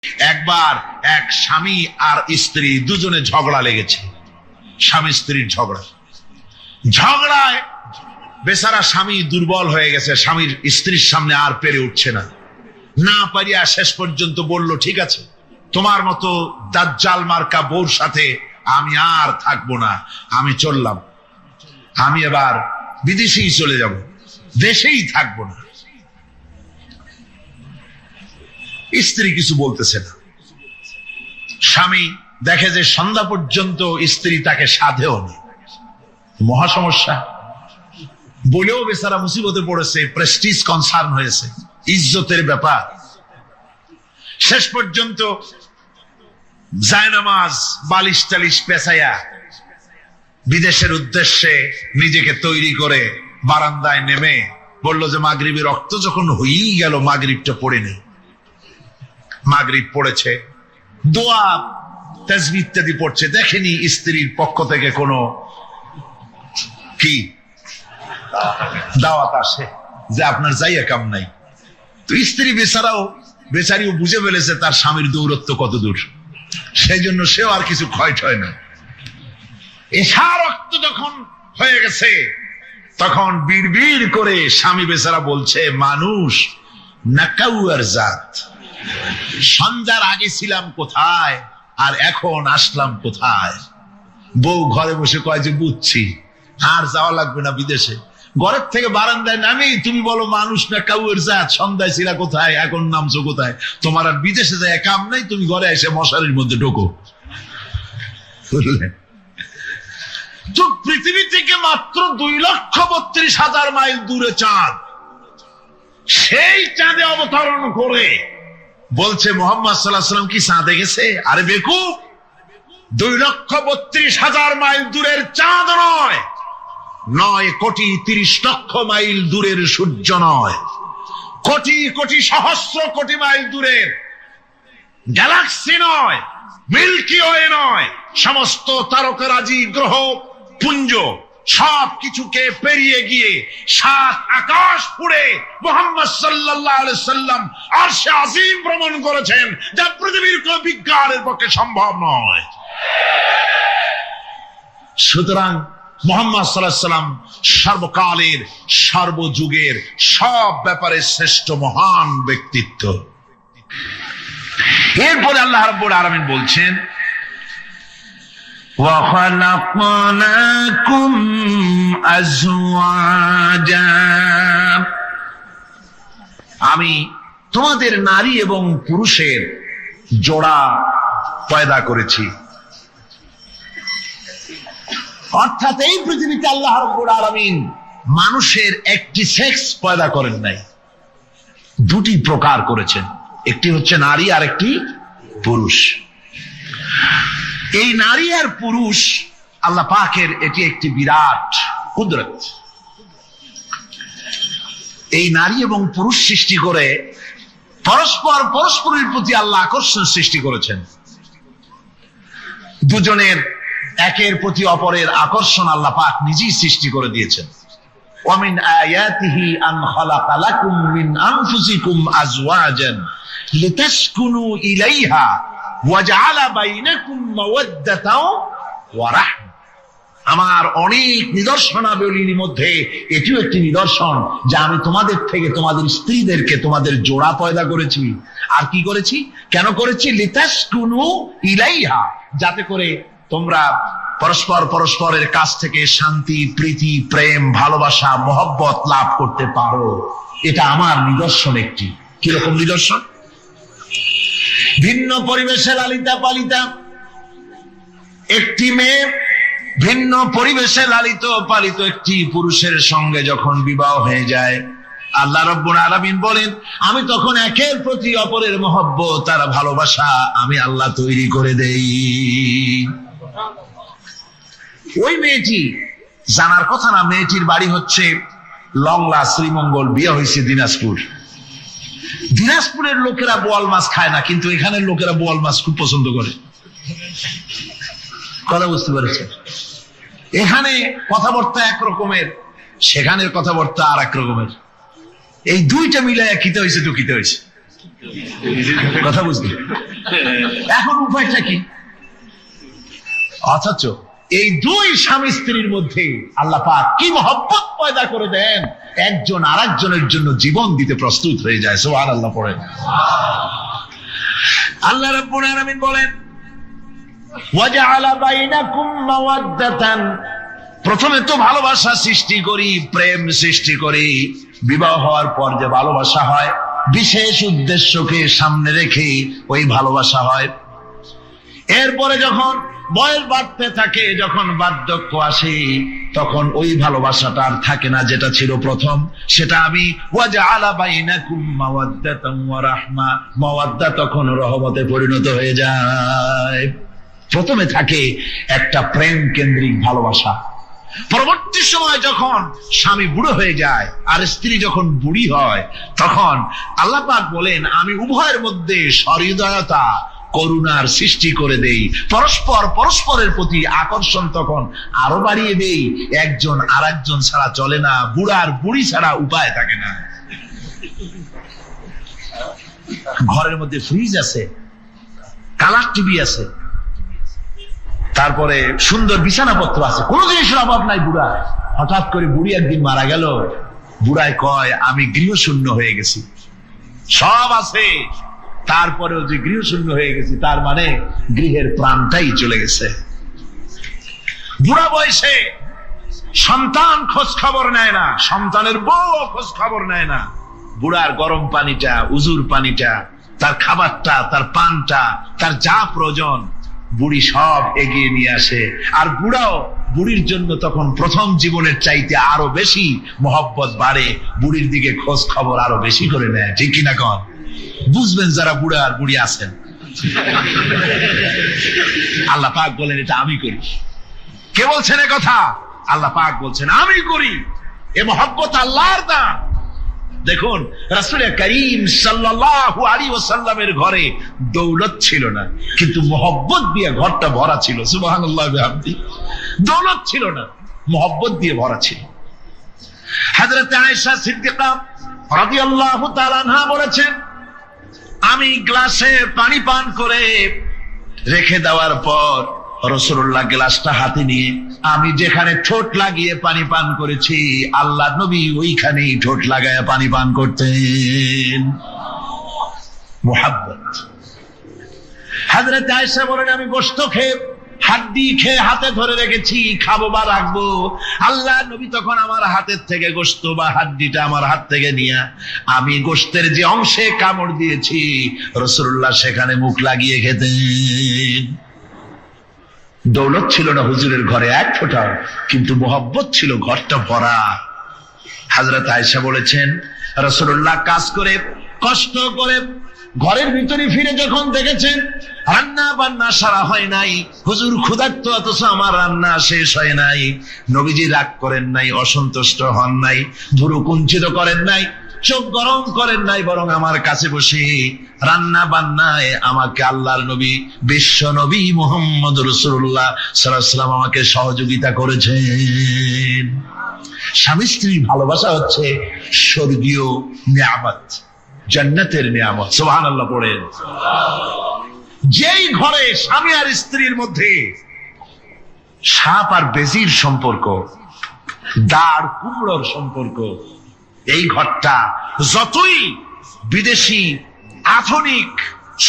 একবার এক স্বামী আর স্ত্রী দুজনে ঝগড়া লেগেছে, স্বামী স্ত্রীর ঝগড়ায় বেচারা স্বামী দুর্বল হয়ে গেছে, স্বামীর স্ত্রীর সামনে আর পেরে উঠছে না পারিয়া শেষ পর্যন্ত বলল, ঠিক আছে, তোমার মতো দাজ্জাল মার্কা বউর সাথে আমি আর থাকবো না, আমি চললাম, আমি এবার বিদেশেই চলে যাব, দেশেই থাকবো না। স্ত্রী কিছু বলতেছে না। স্বামী দেখে যে সন্ধ্যা পর্যন্ত স্ত্রী তাকে সাধেও না, মহা সমস্যা। বলেও বেচারা মুসিবতে পড়েছে, প্রেস্টিজ কনসার্ন হয়েছে, ইজ্জতের ব্যাপার। শেষ পর্যন্ত জায়নামাজ বালিশ টালিশ পেঁচাইয়া বিদেশের উদ্দেশ্যে নিজেকে তৈরি করে বারান্দায় নেমে বলল যে মাগরিবের রক্ত যখন হয়েই গেল, মাগরিবটা পড়ে নেই। মাগরিব পড়েছে, দোয়া তাসবিহ ইত্যাদি পড়ছে, দেখেনি স্ত্রীর পক্ষ থেকে কোনো কি দাওয়াত আসে যে আপনার যাইয়া কাম নাই। তো স্ত্রী বেচারিও বুঝে ফেলেছে তার স্বামীর দৌরত্ব কত দূর, সেই জন্য সেও আর কিছু ক্ষয় টয় না। এসা রক্ত যখন হয়ে গেছে তখন বিড়বিড় করে স্বামী বেচারা বলছে, মানুষ নাকাউয়ার জাত, সন্ধ্যার আগে ছিলাম কোথায় আর এখন আসলাম কোথায়। বউ ঘরে বসে কয় যে বুঝছি, আর যাওয়া লাগবে না বিদেশে। ঘরের থেকে বারান্দায় নামি তুমি বলো মানুষ না কাউয়ের জাত, সন্ধ্যায় ছিলা কোথায়, এখন নামছো কোথায়। তোমার আর বিদেশে যায় কাম নাই, তুমি ঘরে এসে মশারির মধ্যে ঢোকো। বুঝলেন? তো পৃথিবী থেকে মাত্র 2,32,000 মাইল দূরে চাঁদ, সেই চাঁদে অবতরণ করে বলছে মুহাম্মদ সাল্লাল্লাহু আলাইহি ওয়াসাল্লাম কি চাঁদে গেছে? আরে বেকুব, 2,32,000 মাইল দূরের চাঁদ নয়, 9,30,00,000 মাইল দূরের সূর্য নয়, কোটি কোটি সহস্র কোটি মাইল দূরের গ্যালাক্সি নয়, মিল্কি ওয়ে নয়, সমস্ত তারকারাজি গ্রহ পুঞ্জ সব কিছুকে পেরিয়ে গিয়ে 7 আকাশ পুড়ে মুহাম্মদ সাল্লাল্লাহু আলাইহি সাল্লাম আরশে আজিম ভ্রমণ করেছেন, যা পৃথিবীর কোন বিজ্ঞানের পক্ষে সম্ভব নয়। সুতরাং মুহাম্মদ সাল্লাল্লাহু আলাইহি সাল্লাম সর্বকালের সর্বযুগের সব ব্যাপারে শ্রেষ্ঠ মহান ব্যক্তিত্ব। এরপরে আল্লাহ রাব্বুল আলামিন বলছেন, وَخَلَقْنَاكُمْ أَزْوَاجًا, আমি তোমাদের নারী এবং পুরুষের জোড়া পয়দা করেছি। অর্থাৎ এই পৃথিবীতে আল্লাহ রাব্বুল আলামিন মানুষের একটি সেক্স পয়দা করেন নাই, দুটি প্রকার করেছেন, একটি হচ্ছে নারী আর একটি পুরুষ। এই নারী আর পুরুষ আল্লাহ পাকের এটি একটি বিরাট কুদরত। এই নারী এবং পুরুষ সৃষ্টি করে পরস্পরের প্রতি আল্লাহ আকর্ষণ সৃষ্টি করেছেন। দুজনের একের প্রতি অপরের আকর্ষণ আল্লাহ পাক নিজেই সৃষ্টি করে দিয়েছেন। ওয়ামিন আয়াতিহি আন খালাকা লাকুম মিন আনফুসিকুম আজওয়াজান লিতাসকুনু ইলাইহা ওয়াজআলা বাইনাকুম মাওয়াদ্দাতাও ওয়া রাহমা। আমার অনেক নিদর্শনাবলীর মধ্যে এটিও একটি নিদর্শন যে আমি তোমাদের থেকে তোমাদের স্ত্রীদেরকে তোমাদের জোড়া পয়দা করেছি। আর কি করেছি, কেন করেছি? লিতাসকুনু ইলাইহা, যাতে করে তোমরা পরস্পরের কাছ থেকে শান্তি, প্রীতি, প্রেম, ভালোবাসা, মহব্বত লাভ করতে পারো। এটা আমার নিদর্শন একটি। কিরকম নিদর্শন? ভিন্ন পরিবেশে লালিতা পালিতা একটি মেয়ে ভিন্ন পরিবেশে লালিত পালিত একটি পুরুষের সঙ্গে যখন বিবাহ হয়ে যায়, আল্লাহ রাব্বুল আলামিন বলেন আমি তখন একের প্রতি অপরের মহব্বত আর ভালোবাসা আমি আল্লাহ তৈরি করে দেই। ওই মেয়েটি জানার কথা না, মেয়েটির বাড়ি হচ্ছে লংলা, শ্রীমঙ্গল, বিয়ে হয়েছে দিনাজপুর। দিনাজপুরের লোকেরা বোয়াল মাছ খায় না, কিন্তু এখানের লোকেরা বোয়াল মাছ খুব পছন্দ করে। কথা বুঝতে পেরেছে? এখানে কথাবার্তা এক রকমের, সেখানের কথাবার্তা আর এক রকমের। এই দুইটা মিলাইয়া খিতে হয়েছে তো খিতে হয়েছে। কথা বুঝলি? এখন উপায়টা কি? অথচ এই দুই স্বামী স্ত্রীর মধ্যে আল্লাহ পাক কি মহব্বত পয়দা করে দেন, একজন আরেকজনের জন্য জীবন দিতে প্রস্তুত হয়ে যায়। সুবহানাল্লাহ পড়েন। আল্লাহ রাব্বুল আলামিন বলেন, ওয়াজআলা বাইনাকুম মাওয়াদ্দাতান, প্রথমে তো ভালোবাসা সৃষ্টি করি, প্রেম সৃষ্টি করি। বিবাহ হওয়ার পর যে ভালোবাসা হয়, বিশেষ উদ্দেশ্যকে সামনে রেখে ওই ভালোবাসা হয়। এরপরে যখন বয়স বাড়তে থাকে, যখন বার্ধক্য আসে, তখন ওই ভালোবাসাটা আর থাকে না যেটা ছিল প্রথম। সেটা আমি ওয়াজআলা বাইনাকুম মাওয়াদ্দাতান ওয়া রাহমা, মাওয়াদ্দা তখন রহমতে পরিণত হয়ে যায়। প্রথমে থাকে একটা প্রেম কেন্দ্রিক ভালোবাসা। পরবর্তী সময় যখন স্বামী বুড়ো হয়ে যায় আর স্ত্রী যখন বুড়ি হয়, তখন আল্লাহ পাক বলেন, আমি উভয়ের মধ্যে সহৃদয়তা, করুণার সৃষ্টি করে দেই। পরস্পরের প্রতি আকর্ষণ তখন আরো বাড়িয়ে দেই। একজন আর একজন ছাড়া চলে না, বুড়ার বুড়ি ছাড়া উপায় থাকে না। ঘরের মধ্যে ফ্রিজ আছে, কালার টিভি আছে, তারপরে সুন্দর বিছানাপত্র আছে, কোনো জিনিসের অভাব নাই বুড়া। হঠাৎ করে বুড়ি একদিন মারা গেল। বুড়ায় কয়, আমি গৃহশূন্য হয়ে গেছি। সব আছে, তারপরেও যে গৃহশূন্য হয়ে গেছি, তার মানে গৃহের প্রাণটাই চলে গেছে। বুড়া বয়সে সন্তান খোঁজ খবর নেয় না, সন্তানের বউ খোঁজ খবর নেয় না। বুড়ার গরম পানিটা, উজুর পানিটা, তার খাবারটা, তার পানটা, তার যা প্রয়োজন বুড়ি সব এগিয়ে নিয়ে আসে। আর বুড়াও বুড়ির জন্য তখন প্রথম জীবনের চাইতে আরো বেশি মহব্বত বাড়ে, বুড়ির দিকে খোঁজ খবর আরো বেশি করে নেয়। ঠিক কিনা কন? বুঝবেন যারা বুড়া আর বুড়ি আছেন। আল্লাহ পাক বলেন, এটা আমি করি। কে বলছেন এ কথা? আল্লাহ পাক বলছেন, আমি করি। এ মহব্বত আল্লাহর দান। দেখুন, রাসূল করিম সাল্লাল্লাহু আলাইহি ওয়াসাল্লামের ঘরে দৌলত ছিল না, কিন্তু মহব্বত দিয়ে ঘরটা ভরা ছিল। সুবহানাল্লাহ বিহামদি। দৌলত ছিল না, মহব্বত দিয়ে ভরা ছিল। হযরত আয়েশা সিদ্দিকা রাদিয়াল্লাহু তাআলা আনহা বলেছেন, আমি গ্লাসে পানি পান করে রেখে দেওয়ার পর রাসূলুল্লাহ গ্লাসটা হাতে নিয়ে আমি যেখানে ঠোঁট লাগিয়ে পানি পান করেছি, আল্লাহ নবী ওইখানেই ঠোঁট লাগায় পানি পান করতেন। মুহাব্বত। হযরত আয়েশা বলেন, আমি গোশত খেয়ে, হাড্ডি খেয়ে হাতে ধরে রেখেছি, খাবো বা রাখবো। আল্লাহ নবী তখন আমার হাতের থেকে গোশত বা হাড্ডিটা আমার হাত থেকে নিয়ে আমি গোশতের যে অংশে কামড় দিয়েছি, রাসূলুল্লাহ সেখানে মুখ লাগিয়ে খেতেন। দৌলত ছিল না হুজুরের ঘরে এক ফোঁটা, কিন্তু মহব্বত ছিল ঘরটা ভরা। হযরত আয়েশা বলেছেন, রাসূলুল্লাহ কাজ করে কষ্ট করে ঘরের ভিতরে ফিরে যখন দেখেছেন রান্না বান্না সারা হয় নাই, হুজুর ক্ষুধার্ত, অথচ আমার রান্না শেষ হয় নাই, নবীজি রাগ করেন নাই, অসন্তুষ্ট হন নাই, ভুরু কুঞ্চিত করেন নাই, চোখ গরম করেন নাই, বরং আমার কাছে বসে রান্না বান্নায় আমাকে আল্লাহর নবী, বিশ্ব নবী মুহাম্মদ রাসূলুল্লাহ সাল্লাল্লাহু আলাইহি ওয়াসাল্লাম আমাকে সহযোগিতা করেছেন। স্বামী স্ত্রীর ভালোবাসা হচ্ছে স্বর্গীয় নিয়ামত, জান্নাতের নিয়ামত। সুবহানাল্লাহ পড়েন। যেই ঘরে স্বামী আর স্ত্রীর মধ্যে সাপ আর বেজির সম্পর্ক, দাঁড় কুমড়োর সম্পর্ক, এই ঘরটা যতই বিদেশি আধুনিক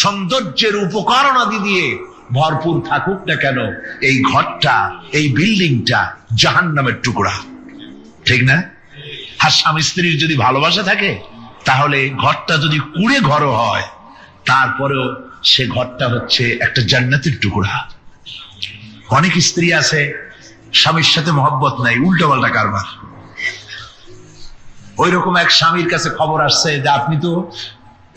সৌন্দর্যের উপকরণাদি দিয়ে ভরপুর থাকুক না কেন, এই ঘরটা, এই বিল্ডিংটা জাহান্নামের টুকরা। ঠিক না? আর স্বামী স্ত্রীর যদি ভালোবাসা থাকে, তাহলে ঘরটা যদি কুড়ে ঘর হয়, তারপরেও সে ঘরটা হচ্ছে একটা জান্নাতের টুকরা। অনেক স্ত্রী আছে স্বামীর সাথে মহব্বত নাই, উল্টো পাল্টা কারবার। ওই রকম এক স্বামীর কাছে খবর আসছে যে আপনি তো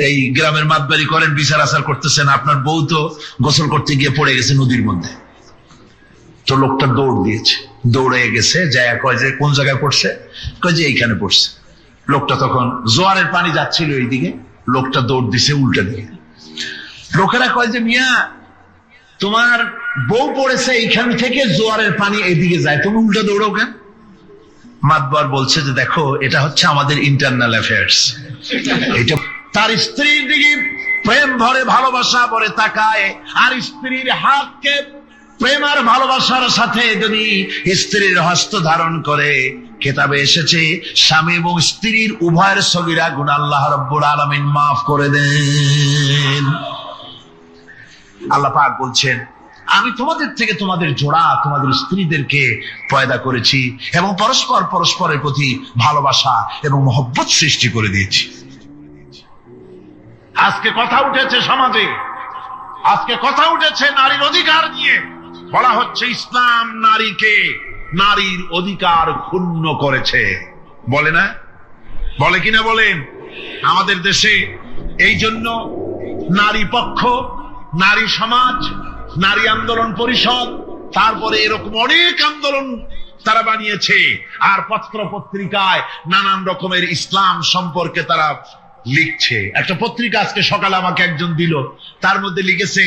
এই গ্রামের মাতবাড়ি করেন, বিচার আচার করতেছেন, আপনার বউ তো গোসল করতে গিয়ে পড়ে গেছে নদীর মধ্যে। তো লোকটা দৌড় দিয়েছে, দৌড়ে গেছে, যায় কয় যে কোন জায়গায় পড়ছে, কয় যে এইখানে পড়ছে। লোকটা তখন জোয়ারের পানি যাচ্ছিল এইদিকে, লোকটা দৌড় দিছে উল্টা দিকে। লোকেরা কয় যে মিয়া, তোমার বউ পড়েছে এইখান থেকে জোয়ারের পানি এদিকে যায়, তুমি উল্টা দৌড়াও কেন? মাতবার বলছে যে দেখো, এটা হচ্ছে আমাদের ইন্টারনাল অ্যাফেয়ার্স, এটা তার স্ত্রীর দিকে প্রেম ভরে ভালোবাসা ভরে তাকায়, আর স্ত্রীর হাতকে প্রেম আর ভালোবাসার সাথে যদি স্ত্রীর হস্ত ধারণ করে, কিতাবে এসেছে স্বামী এবং স্ত্রীর উভয়ের সগীরা গুনাহ আল্লাহ রাব্বুল আলামিন মাফ করে দেন। আল্লাহ পাক বলছেন, আমি তোমাদের থেকে তোমাদের জোড়া, তোমাদের স্ত্রীদেরকে পয়দা করেছি এবং পরস্পর পরস্পরের প্রতি ভালোবাসা এবং মহব্বত সৃষ্টি করে দিয়েছি। আজকে কথা উঠেছে সমাজে, আজকে কথা উঠেছে নারীর অধিকার নিয়ে। বলা হচ্ছে ইসলাম নারীকে, নারীর অধিকার ক্ষুণ্ণ করেছে। বলে না? বলে কিনা বলেন? আমাদের দেশে এই জন্য নারী পক্ষ, নারী সমাজ, নারী আন্দোলন পরিষদ, তারপরে এরকম অনেক আন্দোলন তারা বানিয়েছে। আর পত্র পত্রিকায় নানান রকমের ইসলাম সম্পর্কে তারা লিখছে। একটা পত্রিকা আজকে সকালে আমাকে একজন দিল, তার মধ্যে লিখেছে,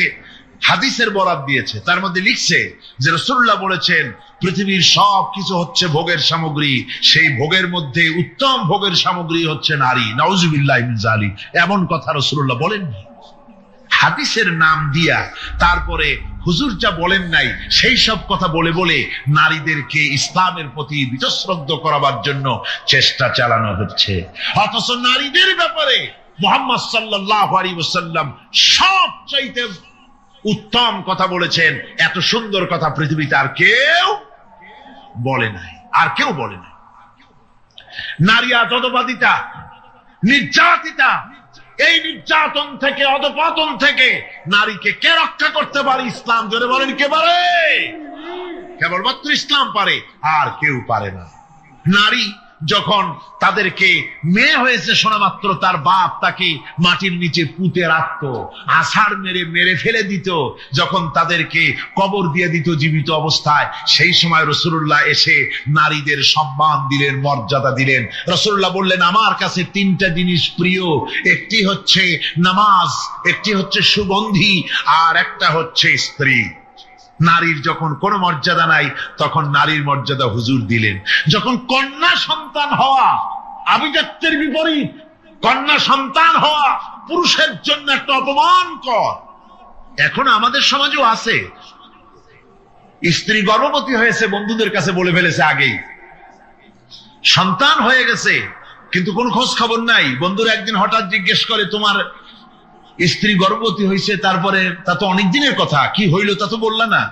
হাদিসের বরাত দিয়েছে, তার মধ্যে লিখছে যে রাসূলুল্লাহ বলেছেন পৃথিবীর সব কিছু হচ্ছে ভোগের সামগ্রী, সেই ভোগের মধ্যে উত্তম ভোগের সামগ্রী হচ্ছে নারী। নাউজুবিল্লাহি মিন যালিক, এমন কথা রাসূলুল্লাহ বলেন হাদিসের নাম দিয়া। তারপরে হুজুর যা বলেন নাই সেই সব কথা বলে বলে নারীদেরকে ইসলামের প্রতি বীতশ্রদ্ধ করাবার জন্য চেষ্টা চালানো হচ্ছে। অথচ নারীদের ব্যাপারে মুহাম্মদ সাল্লাল্লাহু আলাইহি ওয়াসাল্লাম সবচাইতে উত্তম কথা বলেছেন। এত সুন্দর কথা পৃথিবীতে আর কেউ বলে নাই, আর কেউ বলে নাই। নারী আজ অধঃপাতিতা, নির্যাতিতা। এই নির্যাতন থেকে, অধঃপতন থেকে নারীকে কে রক্ষা করতে পারে? ইসলাম। জোরে বলেন, কে পারে? কেবলমাত্র ইসলাম পারে, আর কেউ পারে না। নারী যখন তাদেরকে মেয়ে হয়েছে শোনা মাত্র তার বাপ তাকে মাটির নিচে পুঁতে রাখত, আছাড় মেরে মেরে ফেলে দিত, যখন তাদেরকে কবর দিয়ে দিত জীবিত অবস্থায়, সেই সময় রাসূলুল্লাহ এসে নারীদের সম্মান দিলেন, মর্যাদা দিলেন। রাসূলুল্লাহ বললেন, আমার কাছে তিনটা জিনিস প্রিয়, একটি হচ্ছে নামাজ, একটি হচ্ছে সুগন্ধি, আর একটা হচ্ছে স্ত্রী। নারীর যখন কোনো মর্যাদা নাই, তখন নারীর মর্যাদা হুজুর দিলেন। যখন কন্যা সন্তান হওয়া আভিজাত্যের বিপরীত, কন্যা সন্তান হওয়া পুরুষের জন্য একটা অপমানকর। এখন আমাদের সমাজেও আছে, স্ত্রী গর্ভবতী হয়েছে, বন্ধুদের কাছে বলে ফেলেছে আগেই, সন্তান হয়ে গেছে, কিন্তু কোন খোঁজ খবর নাই। বন্ধুরা একদিন হঠাৎ জিজ্ঞেস করে, তোমার স্ত্রী গর্ভবতী হয়েছে? তারপরে তা তো অনেক দিনের কথা, কি হইল তা তো বললা না।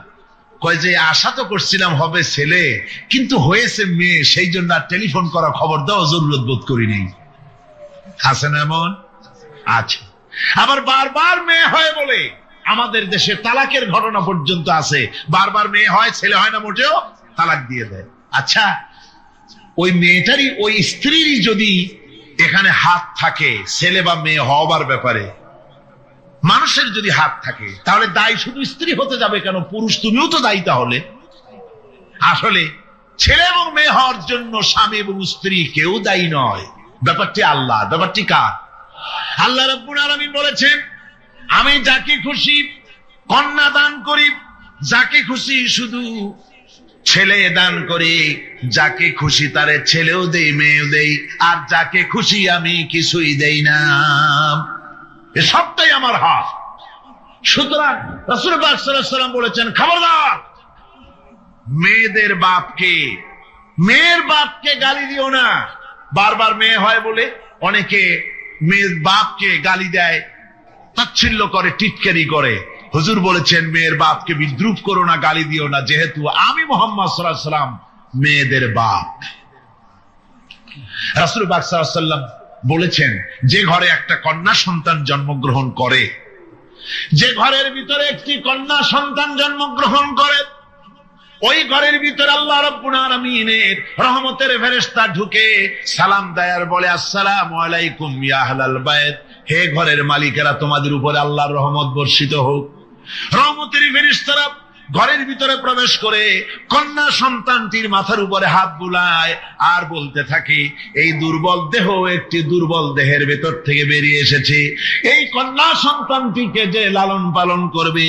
কয় যে আশা তো করছিলাম হবে ছেলে, কিন্তু হয়েছে মেয়ে, সেই জন্য আর টেলিফোন করা, খবর দেওয়া জরুরত বোধ করিনি। আছে না এমন? আছে। আবার বারবার মেয়ে হয় বলে আমাদের দেশে তালাকের ঘটনা পর্যন্ত আছে। বারবার মেয়ে হয়, ছেলে হয় না মোটেও, তালাক দিয়ে দেয়। আচ্ছা, ওই মেয়েটারই, ওই স্ত্রীরই যদি এখানে হাত থাকে ছেলে বা মেয়ে হওয়ার ব্যাপারে, মানুষের যদি হাত থাকে, তাহলে দায়ী শুধু স্ত্রী হতে যাবে কেন? পুরুষ তুমিও তো দায়ী। তাহলে আসলে ছেলে এবং মেয়ে হওয়ার জন্য স্বামী এবং স্ত্রী কেউ দায়ী নয়। ব্যাপারটি আল্লাহ। ব্যাপারটি কার? আল্লাহ রাব্বুল আলামিন বলেছেন, আমি যাকে খুশি কন্যা দান করি, যাকে খুশি শুধু ছেলে দান করি, যাকে খুশি তারে ছেলেও দেই, মেয়েও দেই, আর যাকে খুশি আমি কিছুই দেই না। সবটাই আমার হাত। সুতরাং রাসূলুল্লাহ সাল্লাল্লাহু আলাইহি ওয়াসাল্লাম বলেছেন, খবরদার মেয়েদের বাপকে, মেয়ের বাপকে গালি দিও না। বারবার মেয়ে হয় বলে অনেকে মেয়ের বাপকে গালি দেয়, তাচ্ছিল্য করে, টিটকারি করে। হুজুর বলেছেন, মেয়ের বাপকে বিদ্রুপ করো না, গালি দিও না, যেহেতু আমি মুহাম্মদ সাল্লাল্লাহু আলাইহি ওয়াসাল্লাম মেয়েদের বাপ। রাসূলুল্লাহ সাল্লাল্লাহু আলাইহি ওয়াসাল্লাম বলেছেন, যে ঘরে একটা কন্যা সন্তান জন্মগ্রহণ করে, যে ঘরের ভিতরে একটি কন্যা সন্তান জন্মগ্রহণ করে, ওই ঘরের ভিতরে আল্লাহ রাব্বুল আলামিনের রহমতের ফেরেশতা ঢুকে সালাম দেয় আর বলে, আসসালামু আলাইকুম ইয়া আহলাল বাইত, হে ঘরের মালিকেরা, তোমাদের উপরে আল্লাহর রহমত বর্ষিত হোক। রহমতের ফেরেশতারা ঘরের ভিতরে প্রবেশ করে কন্যা সন্তানটির মাথার উপরে হাত বুলায় আর বলতে থাকে, এই দুর্বল দেহ একটি দুর্বল দেহের ভেতর থেকে বেরিয়ে এসেছে, এই কন্যা সন্তানটিকে যে লালন পালন করবে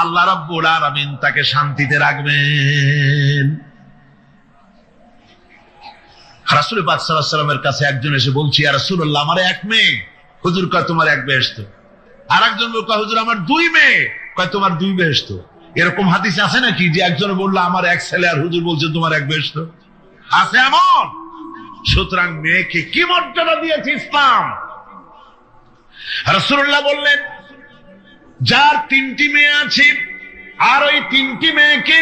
আল্লাহ রাব্বুল আলামিন তাকে শান্তিতে রাখবেন। রাসূল পাক সাল্লাল্লাহু আলাইহি ওয়াসাল্লামের কাছে একজন এসে বলছে, ইয়া রাসূলুল্লাহ, আমার এক মেয়ে, হুজুর কয় তোমার এক বেহেশত। আর একজন লোক কয় হুজুর আমার 2 মেয়ে, কয় তোমার 2 বেহেশত। এরকম হাদিস আছে নাকি যে একজন বললো আমার এক ছেলে আর হুজুর বলছে তোমার এক বেহেশত? আছে এমন? সুতরাং মেয়েকে কি মর্যাদা দিয়েছে ইসলাম। রাসূলুল্লাহ বললেন যার 3টি মেয়ে আছে আর ওই 3টি মেয়েকে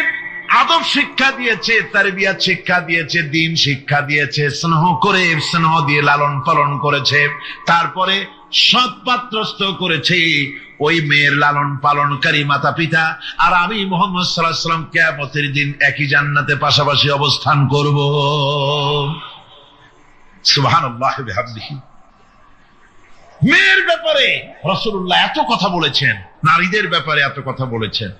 আদব শিক্ষা দিয়েছে, তারবিয়াত শিক্ষা দিয়েছে, দ্বীন শিক্ষা দিয়েছে, স্নেহ দিয়ে লালন পালন করেছে, তারপরে সৎ পাত্রস্থ করেছে, ওই মেয়ের লালন পালনকারী মাতা পিতা আর আমি মুহাম্মদ সাল্লাল্লাহু আলাইহি ওয়াসাল্লাম কিয়ামতের দিন একই জান্নাতে পাশাপাশি অবস্থান করব। সুবহানাল্লাহ ওয়া বিহামদিহি। মেয়ের ব্যাপারে রাসূলুল্লাহ এত কথা বলেছেন, নারীদের ব্যাপারে এত কথা বলেছেন।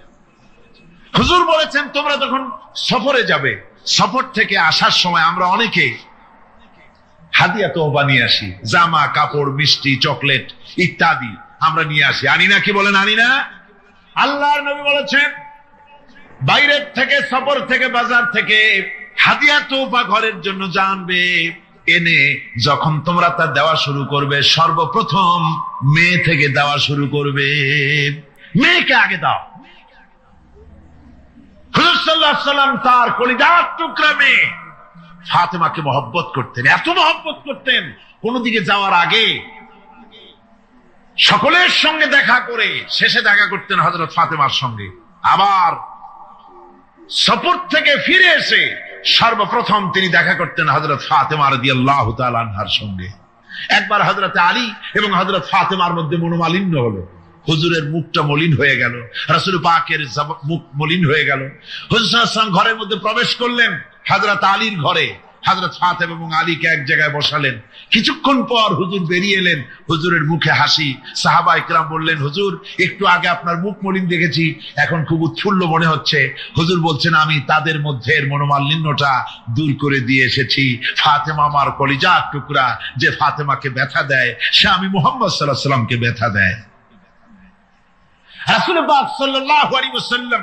হুজুর বলেছেন তোমরা যখন সফরে যাবে, সফর থেকে আসার সময় আমরা অনেকে হাদিয়া তোহবা নিয়ে আসি, জামা কাপড় মিষ্টি চকলেট ইত্যাদি আমরা নিয়ে আসি, আনি না? কি বলেন আনি না? আল্লাহর নবী বলেছেন বাইরের থেকে সফর থেকে বাজার থেকে হাদিয়া তোহবা ঘরের জন্য জানবে, এনে যখন তোমরা তা দেওয়া শুরু করবে সর্বপ্রথম মেয়ে থেকে দেওয়া শুরু করবে, মেয়েকে আগে দাও। হুজুর সাল্লাল্লাহু আলাইহি ওয়াসাল্লাম তার কলিজার টুকরা মেয়ে ফাতেমাকে মহব্বত করতেন, এত মহব্বত করতেন কোন দিকে যাওয়ার আগে সকলের সঙ্গে দেখা করে শেষে দেখা করতেন হযরত ফাতেমার সঙ্গে, আবার সফর থেকে ফিরে এসে সর্বপ্রথম তিনি দেখা করতেন হযরত ফাতেমা রাদিয়াল্লাহু তাআলা আনহার সঙ্গে। একবার হযরত আলী এবং হযরত ফাতেমার মধ্যে মনোমালিন্য হলো, হুজুরের মুখটা মলিন হয়ে গেল, রাসূল পাকের মুখ মলিন হয়ে গেল। হুজুর সাল্লাল্লাহু আলাইহি ওয়াসাল্লাম ঘরের মধ্যে প্রবেশ করলেন, হযরত আলীর ঘরে হযরত ফাতেমা এবং আলীকে এক জায়গায় বসালেন। কিছুক্ষণ পর হুজুর বেরিয়ে এলেন, হুজুরের মুখে হাসি। সাহাবায়ে কেরাম বললেন হুজুর একটু আগে আপনার মুখ মলিন দেখেছি, এখন খুব উৎফুল্ল মনে হচ্ছে। হুজুর বলছেন আমি তাদের মধ্যে মনোমালিন্যটা দূর করে দিয়ে এসেছি। ফাতেমা আমার কলিজার টুকরা, যে ফাতেমাকে ব্যথা দেয় সে আমি মুহাম্মদ সাল্লাল্লাহু আলাইহি ওয়াসাল্লামকে ব্যথা দেয়। রাসূল পাক সাল্লাল্লাহু আলাইহি ওয়াসাল্লাম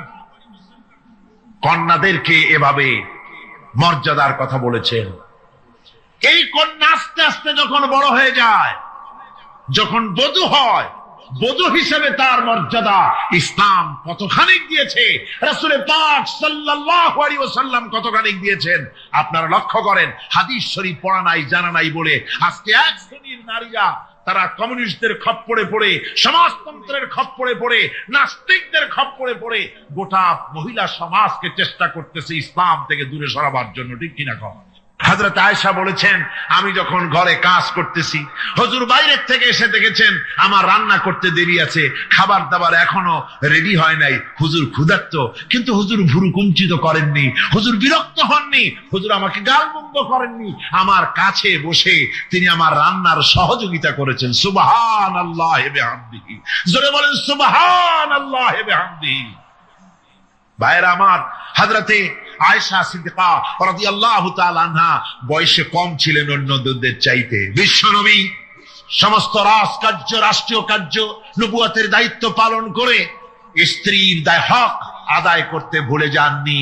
কন্যাদেরকে এভাবে মর্যাদার কথা বলেছেন। এই কন্যা আস্তে আস্তে যখন বড় হয়ে যায়, যখন বধূ হয়, বধূ হিসেবে তার মর্যাদা ইসলাম কতখানি দিয়েছে, রাসূল পাক সাল্লাল্লাহু আলাইহি ওয়াসাল্লাম কতখানি দিয়েছেন আপনারা লক্ষ্য করেন। হাদিস শরীফ পড়া নাই জানা নাই বলে আজকে এক শ্রেণীর নারীরা তারা কমিউনিস্টদের খপ্পরে পড়ে, সমাজতন্ত্রের খপ্পরে পড়ে, নাস্তিকদের খপ্পরে পড়ে গোটা মহিলা সমাজকে চেষ্টা করতেছে ইসলাম থেকে দূরে সরাবার জন্য, ঠিক কিনা কম? হযরত আয়েশা বলেছেন আমি যখন ঘরে কাজ করতেছি, হুজুর বাইরের থেকে এসে দেখেছেন আমার রান্না করতে দেরি আছে, খাবার দাবার এখনো রেডি হয় নাই, হুজুর ক্ষুধার্ত, কিন্তু হুজুর ভুরু কুঞ্চিত করেননি, হুজুর বিরক্ত হননি, হুজুর আমাকে গালমন্দ করেননি, আমার কাছে বসে তিনি আমার রান্নার সহযোগিতা করেছেন। সুবহানাল্লাহি ওয়া বিহামদিহি, জোরে বলেন সুবহানাল্লাহি ওয়া বিহামদিহি। ভাইরা আমার, হযরতে আয়েশা সিদ্দিকা রাদিয়াল্লাহু তাআলা আনহা বয়সে কম ছিলেন অন্যদের চাইতে। বিশ্বনবী সমস্ত রাজকার্য, রাষ্ট্রীয় কার্য, নবুয়তের দায়িত্ব পালন করে স্ত্রীর হক আদায় করতে ভুলে যাননি।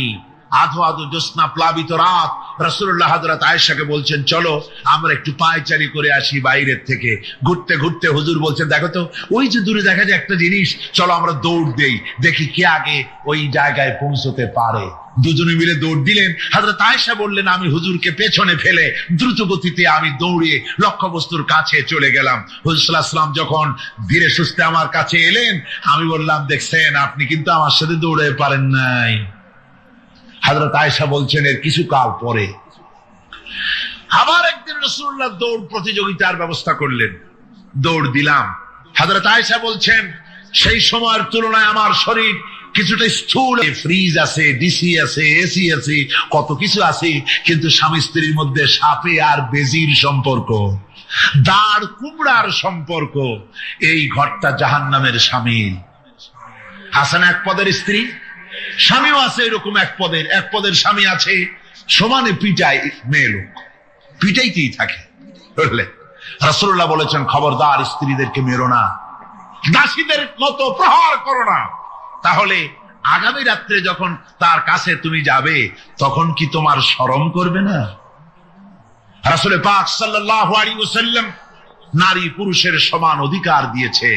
আধো আধো জ্যোৎস্না প্লাবিত রাত রাসূলুল্লাহ হযরত আয়েশাকে বলছেন চলো আমরা একটু পায়চারি করে আসি বাইরের থেকে। ঘুরতে ঘুরতে হুজুর বলছেন দেখো তো ওই যে দূরে দেখা যায় একটা জিনিস, চলো আমরা দৌড় দেই, দেখি কে আগে ওই জায়গায় পৌঁছতে পারে। দুজনে মিলে দৌড় দিলেন। হযরত আয়েশা বললেন আমি হুজুরকে পেছনে ফেলে দ্রুত গতিতে আমি দৌড়ে লক্ষ্যবস্তুর কাছে চলে গেলাম। হুজুর সাল্লাল্লাহু আলাইহি ওয়াসাল্লাম যখন ধীরে সুস্থে আমার কাছে এলেন, আমি বললাম দেখছেন আপনি কিন্তু আমার সাথে দৌড়ে পারেন নাই। হযরত আয়েশা বলছেন এর কিছু কাল পরে আবার একদিন রাসূলুল্লাহ দৌড় প্রতিযোগিতার ব্যবস্থা করলেন, দৌড় দিলাম। হযরত আয়েশা বলছেন সেই সময়ের তুলনায় আমার শরীর কিছুটা স্থূল, ফ্রিজ আছে, ডিসি আছে, এসি আছে, কত কিছু আছে, কিন্তু স্বামী স্ত্রীর মধ্যে সাপে আর বেজির সম্পর্ক, দাঁড় কুমড়ার সম্পর্ক, এই ঘরটা জাহান্নামের শামিল। হাসান এক পদের স্ত্রী, স্বামীও আছে এরকম এক পদের স্বামী আছে, সমানে পিটায় মেয়ে লোক, পিটাইতেই থাকে। বুঝলে রাসূলুল্লাহ বলেছেন খবরদার স্ত্রীদেরকে মেরো না, দাসীদের মতো প্রহার করো না, তাহলে আগামী রাত্রে যখন তার কাছে তুমি যাবে তখন কি তোমার শরম করবে না? রাসূল পাক সাল্লাল্লাহু আলাইহি ওয়াসাল্লাম নারী পুরুষের সমান অধিকার দিয়েছে।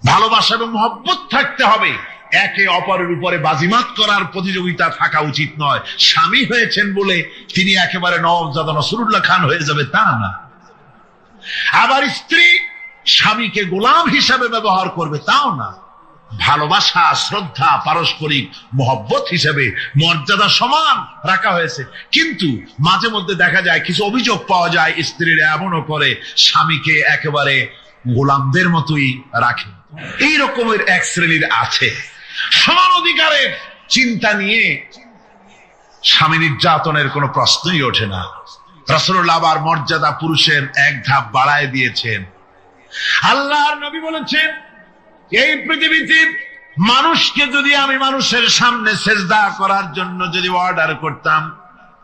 ভালোবাসা এবং মহব্বত থাকতে হবে, একে অপরের উপরে বাজিমাত করার প্রতিযোগিতা থাকা উচিত নয়। স্বামী হয়েছেন বলে তিনি একেবারে নওয়াবজাদা নসরুল্লাহ খান হয়ে যাবে তা না। আবার স্ত্রী স্বামীকে গোলাম হিসাবে ব্যবহার করবে তাও না। ভালোবাসা, শ্রদ্ধা, পারস্পরিক মহব্বত হিসেবে মর্যাদা সমান রাখা হয়েছে। কিন্তু মাঝে মধ্যে দেখা যায়, কিছু অভিযোগ পাওয়া যায়, স্ত্রীরা এমনও করে স্বামীকে একেবারে গোলামদের মতোই রাখে। এই রকমের এক শ্রেণীর আছে। সমান অধিকারের চিন্তা নিয়ে স্বামী নির্যাতনের কোনো প্রশ্নই ওঠে না। রাসূলুল্লাহ আবার মর্যাদা পুরুষের এক ধাপ বাড়ায় দিয়েছেন। আল্লাহর নবী বলেছেন, এই পৃথিবীতে মানুষকে যদি আমি মানুষের সামনে সেজদা করার জন্য যদি অর্ডার করতাম,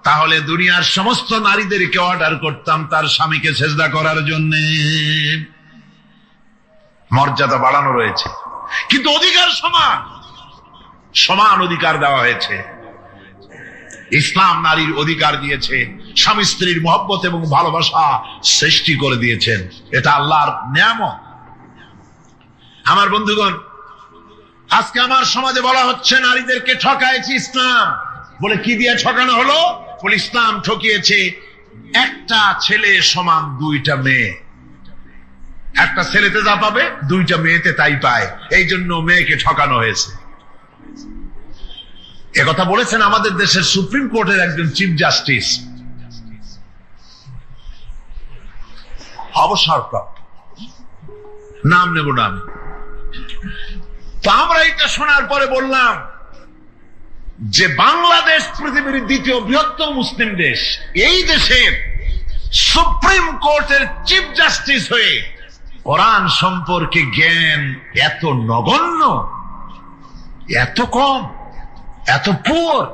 তাহলে দুনিয়ার সমস্ত নারীদেরকে অর্ডার করতাম তার স্বামীকে সেজদা করার জন্য। মর্যাদা বাড়ানো রয়েছে, কিন্তু অধিকার সমান, সমান অধিকার দেওয়া হয়েছে। ইসলাম নারীর অধিকার দিয়েছে, স্বামী স্ত্রীর মহব্বত এবং ভালোবাসা সৃষ্টি করে দিয়েছেন। এটা আল্লাহর নিয়ামত। আমার বন্ধুগণ, আজকে আমার সমাজে বলা হচ্ছে নারীদেরকে ঠকাইছে ইসলাম। বলে কি দিয়ে ঠকানো হলো? বলে ইসলাম ঠকিয়েছে একটা ছেলে সমান দুইটা মেয়ে। একটা ছেলেতে যা পাবে দুইটা মেয়েতে তাই পায়, এই জন্য মেয়েকে ঠকানো হয়েছে। একথা বলেছেন আমাদের দেশের সুপ্রিম কোর্টের একজন চিফ জাস্টিস, অবসরপ্রাপ্ত, নাম নেব না আমি। তো আমরা এটা শোনার পরে বললাম যে বাংলাদেশ পৃথিবীর দ্বিতীয় বৃহত্তম মুসলিম দেশ, এই দেশের সুপ্রিম কোর্টের চিফ জাস্টিস হয়ে কোরআন সম্পর্কে জ্ঞান এত নগণ্য, এত কম, এত পুয়ার।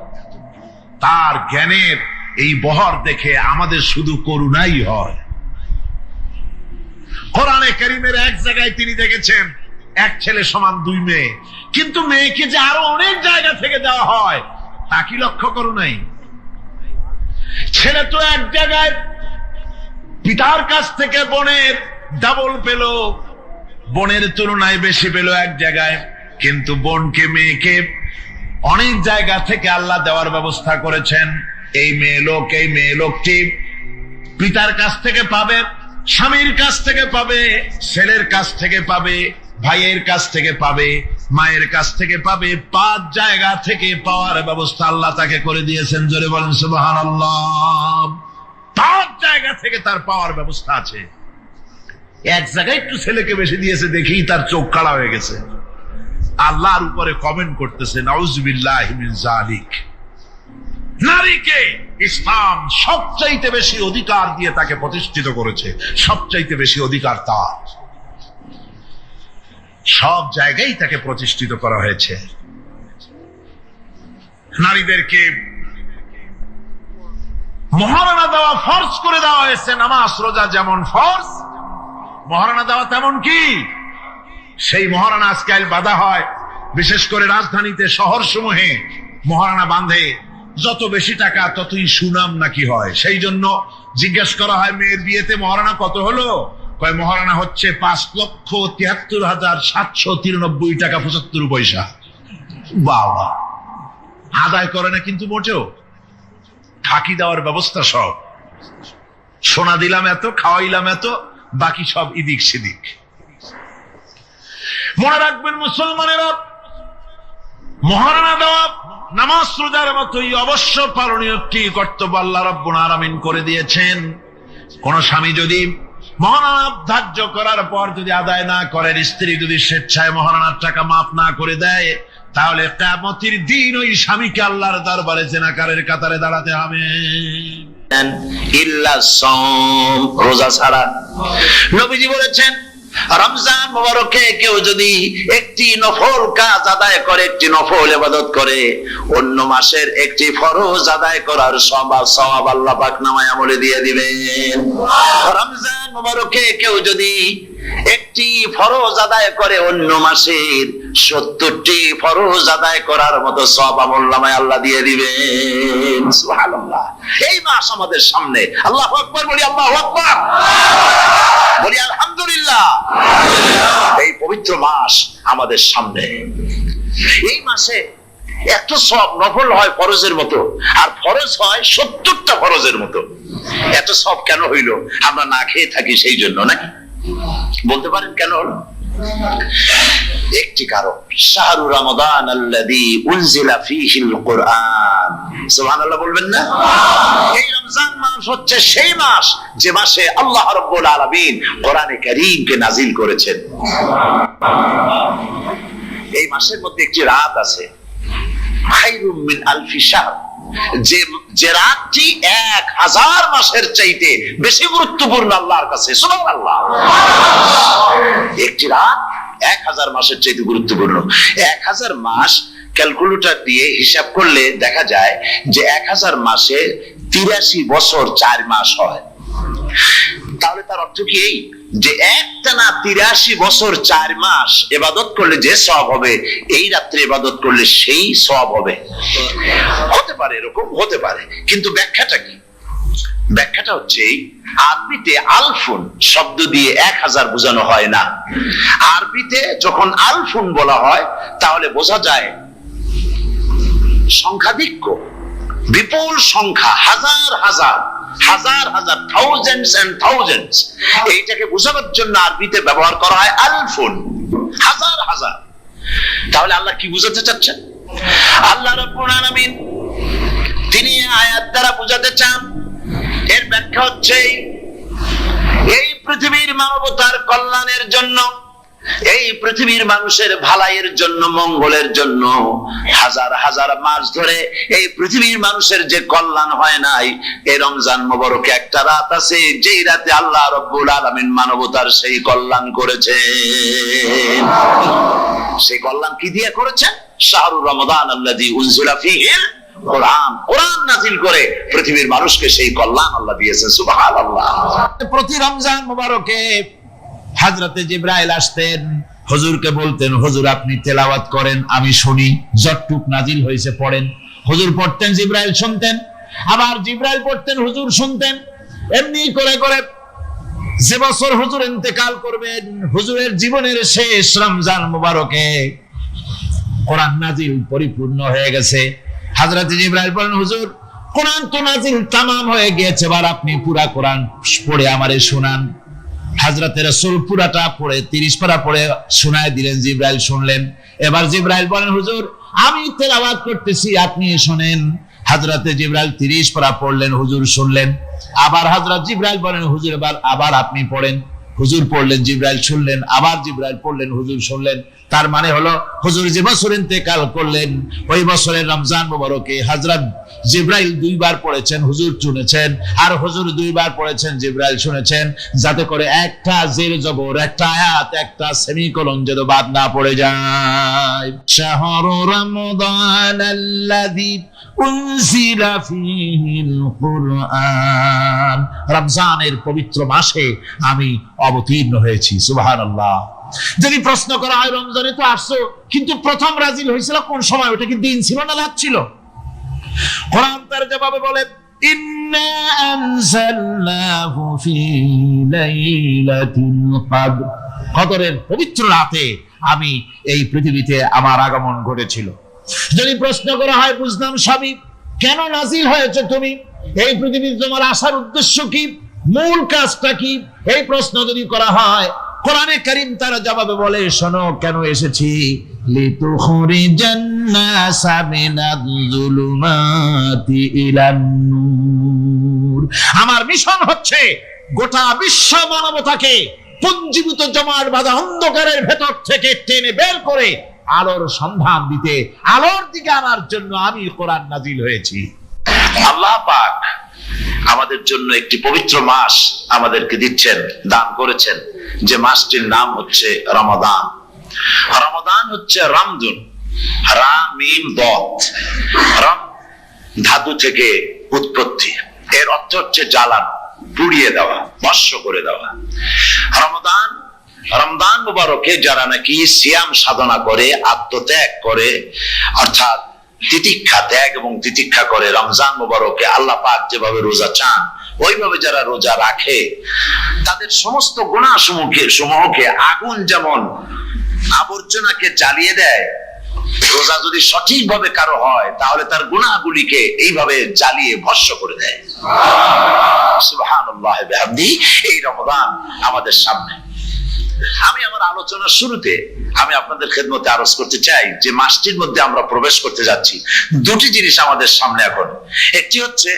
তার জ্ঞানের এই বহর দেখে আমাদের শুধু করুণাই হয়। কোরআনে কারীমের এক জায়গায় তিনি দেখেছেন এক ছেলে সমান দুই মেয়ে, কিন্তু মেয়েকে যে আরো অনেক জায়গা থেকে দেওয়া হয় তা কি লক্ষ্য করো নাই? ছেলে তো এক জায়গায় পিতার কাছ থেকে বোনের ডাবল পেল, বোনের তুলনায় বেশি পেল এক জায়গায়, কিন্তু বোনকে মেয়েকে অনেক জায়গা থেকে আল্লাহ দেওয়ার ব্যবস্থা করেছেন। এই মেয়ে লোকটি পিতার কাছ থেকে পাবে, স্বামীর কাছ থেকে পাবে, ছেলের কাছ থেকে পাবে, ভাইয়ের কাছ থেকে পাবে, মায়ের কাছ থেকে পাবে। 5 জায়গা থেকে পাওয়ার ব্যবস্থা আল্লাহ তাকে করে দিয়েছেন। জোরে বলেন সুবহানাল্লাহ। 5 জায়গা থেকে তার পাওয়ার ব্যবস্থা আছে। এক জায়গায় একটু ছেলেকে বেশি দিয়েছে দেখেই তার চোখ কালা হয়ে গেছে। আল্লাহর উপরে কমেন্ট করতেছে, নাউযুবিল্লাহি মিন যালিক। নারীকে ইসলাম সবচাইতে বেশি অধিকার দিয়ে তাকে প্রতিষ্ঠিত করেছে, সবচাইতে বেশি অধিকার তার। সব জায়গায় তাকে প্রতিষ্ঠিত করা হয়েছে। নারীদেরকে মহারণা দেওয়া ফরজ করে দেওয়া হয়েছে। নামাজ রোজা যেমন ফরজ, মহারণা দেওয়া তেমন কি? সেই মহারণা আজকাল বাঁধা হয়, বিশেষ করে রাজধানীতে, শহর সমূহে মহারণা বাঁধে। যত বেশি টাকা ততই সুনাম নাকি হয়। সেই জন্য জিজ্ঞেস করা হয়, মেয়ের বিয়েতে মহারণা কত হলো? কয় মহারণা হচ্ছে 5,73,793 টাকা 75 পয়সা। বাবা, আদায় করে না কিন্তু মোটেও, ফাঁকি দেওয়ার ব্যবস্থা সব। সোনা দিলাম এত, খাওয়াইলাম এত, বাকি সব ইদিক সিদিক। মনে রাখবেন মুসলমানেরা, মহারণা দেওয়া নামাজ রোজার মতোই অবশ্য পালনীয় একটি কর্তব্য আল্লাহ রাব্বুল আলামিন করে দিয়েছেন। কোন স্বামী যদি মহারণা ধার্য করার পর যদি আদায় না করেন, স্ত্রী যদি স্বেচ্ছায় মহারণার টাকা মাফ না করে দেয়, তাহলে কিয়ামতের দিন ওই স্বামীকে আল্লাহর দরবারে জিনাকারের কাতারে দাঁড়াতে হবে। ইল্লা সাওম, রোজা ছাড়া। নবীজি বলেছেন, রমজান মুবারকে কেউ যদি একটি নফল কাজ আদায় করে, একটি নফল ইবাদত করে, অন্য মাসের একটি ফরজ আদায় করার সওয়াব আল্লাহ পাক নামায়ে আমলে দিয়ে দিবেন। রমজান মুবারকে কেউ যদি একটি ফরজ আদায় করে, অন্য মাসের 70টি ফরজ আদায় করার মতো সওয়াব আমলনামায় আল্লাহ দিয়ে দিবেন। সুবহানাল্লাহ। এই মাস আমাদের সামনে। আল্লাহু আকবার বলি, আল্লাহু আকবার বলি, আলহামদুলিল্লাহ। এই পবিত্র মাস আমাদের সামনে। এই মাসে এত সব নফল হয় ফরজের মতো, আর ফরজ হয় 70টা ফরজের মতো। এত সব কেন হইল? আমরা না খেয়ে থাকি সেই জন্য নাকি? বলতে পারেন কেন হলো? একটি কারণ, শাহরু রমাদান আল্লাযী উনজিলা ফীহিল কুরআন। সুবহানাল্লাহ বলবেন না? এই রমজান মাস হচ্ছে সেই মাস যে মাসে আল্লাহ রাব্বুল আলামিন কোরআনে কারীমকে নাজিল করেছেন। এই মাসের মধ্যে একটি রাত আছে, খায়রুম মিন আলফি শাহর, যে রাতটি 1000 মাসের চাইতে বেশি গুরুত্বপূর্ণ আল্লাহর কাছে। সুবহানাল্লাহ। একটি রাত 1000 মাসের চাইতে গুরুত্বপূর্ণ। 1000 মাস ক্যালকুলেটর দিয়ে হিসাব করলে দেখা যায় যে 1000 মাসে 83 বছর 4 মাস হয়। তাহলে তার অর্থ কি এই যে একটানা 83 বছর 4 মাস ইবাদত করলে যে সওয়াব হবে, এই রাত্রে ইবাদত করলে সেই সওয়াব হবে? হতে পারে, এরকম হতে পারে, কিন্তু ব্যাখ্যাটা কি? ব্যাখ্যাটা হচ্ছে আরবিতে আলফুন শব্দ দিয়ে 1000 বোঝানো হয় না। আরবিতে যখন আলফুন বলা হয় তাহলে বোঝা যায় সংখ্যাধিক্য, বিপুল সংখ্যা, হাজার হাজার হাজার হাজার, থাউজেন্ডস এন্ড থাউজেন্ডস। এইটাকে বোঝানোর জন্য আরবিতে ব্যবহার করা হয় আলফুন, হাজার হাজার। তাহলে আল্লাহ কি বোঝাতে চাচ্ছেন? আল্লাহ রাব্বুল আলামিন তিনি আয়াত দ্বারা বোঝাতে চান, এর ব্যাখ্যা হচ্ছে এই পৃথিবীর মানবতার কল্যাণের জন্য, এই পৃথিবীর মানুষের ভালাইয়ের জন্য, মঙ্গলের জন্য হাজার হাজার মাস ধরে এই পৃথিবীর মানুষের যে কল্যাণ হয় নাই, এই রমজান মোবারকে একটা রাত আছে যেই রাতে আল্লাহ রাব্বুল আলামিন মানবতার সেই কল্যাণ করেছেন। সেই কল্যাণ কি দিয়ে করেছেন? শাহরু রমাদান আল্লাযী উনজিলা ফীহিল কোরআন, কোরআন নাযিল করে পৃথিবীর মানুষকে সেই কল্যাণ আল্লাহ দিয়েছেন। সুবহানাল্লাহ। প্রতি রমজান মোবারকে হযরতে জিবরাইল আসতেন, হুজুরকে বলতেন, হুজুর আপনি তেলাওয়াত করেন, আমি শুনি, যতটুক নাজিল হয়েছে পড়েন। হুজুর পড়তেন, জিবরাইল শুনতেন, আবার জিবরাইল পড়তেন, হুজুর শুনতেন। এমনি করে করে যে বছর হুজুর ইন্তেকাল করবেন, হুজুরের জীবনের শেষ রমজান মোবারকে কোরআন নাজিল পরিপূর্ণ হয়ে গেছে। হযরতে জিবরাইল বলেন, হুজুর কোরআন তো নাজিল তামাম হয়ে গিয়েছে, এবার আপনি পুরা কোরআন পড়ে আমারে শোনান। হযরতে রাসূল পুরাটা পড়ে 30 পারা পড়ে শোনায় দিলেন, জিবরাইল শুনলেন। এবার জিবরাইল বলেন, হুজুর আমি তেলাওয়াত করতেছি, আপনি শুনেন। হযরতে জিবরাইল 30 পারা পড়লেন, হুজুর শুনলেন। আবার হযরত জিবরাইল বলেন, হুজুর আবার আপনি পড়েন। হুজুর পড়লেন, জিবরাইল শুনলেন, আবার জিবরাইল পড়লেন, হুজুর শুনলেন। তার মানে হলো হুজুর যে বছর ইন্তেকাল করলেন, ওই বছরের রমজান মোবারকে হযরত জিবরাইল 2 বার পড়েছেন, হুজুর শুনেছেন, আর হুজুর 2 বার পড়েছেন, জিবরাইল শুনেছেন, যাতে করে একটা জের জবর, একটা আয়াত, একটা সেমিকোলন যেন বাদ না পড়ে যায়। শাহরু রমাদান আল্লাযী উনজিলা ফীহিল কুরআন, রমজানের পবিত্র মাসে আমি অবতীর্ণ হয়েছি। সুবহানাল্লাহ। যদি প্রশ্ন করা হয় রমজানে তো আসছো, কিন্তু প্রথম নাজিল হয়েছিল কোন সময়? ওটা কি দিন ছিল না রাত ছিল? কোরআন তার জবাবে বলে, ইন্না আনজালনাহু ফী লাইলাতিল কদর, কদরের পবিত্র রাতে আমি এই পৃথিবীতে আমার আগমন ঘটেছিল। যদি প্রশ্ন করা হয়, বুঝলাম সবই, কেন নাজিল হয়েছে তুমি? এই পৃথিবীতে তোমার আসার উদ্দেশ্য কি? মূল কাজটা কি? এই প্রশ্ন যদি করা হয়, কোরআনে কারীম তার জবাবে বলে, শোনো কেন এসেছি। লিতুখরিজান নাসা মিনাজ যুলুমাতি ইলান নূর, আমার মিশন হচ্ছে গোটা বিশ্ব মানবতাকে পুঞ্জীভূত জমাট বাঁধা অন্ধকারের ভেতর থেকে টেনে বের করে আলোর সন্ধান দিতে, আলোর দিকে আনার জন্য আমি কোরআন নাজিল হয়েছি। আল্লাহ পাক আমাদের জন্য একটি পবিত্র মাস আমাদেরকে দিচ্ছেন, দান করেছেন, যে মাসটির নাম হচ্ছে রমাদান। রমাদান হচ্ছে রামদুন, রা মিম দত, রাম ধাতু থেকে উৎপত্তি, এর অর্থ হচ্ছে জ্বালানো, পুড়িয়ে দেওয়া, ভস্ম করে দেওয়া। রমাদান রমজান মুবারকে যারা নাকি সিয়াম সাধনা করে, আত্মত্যাগ করে, অর্থাৎ তিতিক্ষা ত্যাগ এবং তিতিক্ষা করে, রমজান মুবারকে আল্লাহ পাক যেভাবে রোজা চান ওইভাবে যারা রোজা রাখে, তাদের সমস্ত গুনাহ সমূহকে আগুন যেমন আবর্জনাকে জ্বালিয়ে দেয়, রোজা যদি সঠিকভাবে কারো হয় তাহলে তার গুনাহগুলিকে এইভাবে জ্বালিয়ে ভস্ম করে দেয়। সুবহানাল্লাহ ওয়া বিহামদিহি। এই রমজান আমাদের সামনে। আমি আমার আলোচনার শুরুতে আমি আপনাদের খেদমতে আরজ করতে চাই যে মাসটির মধ্যে আমরা প্রবেশ করতে যাচ্ছি, দুটি জিনিস আমাদের সামনে এখন। একটি হচ্ছে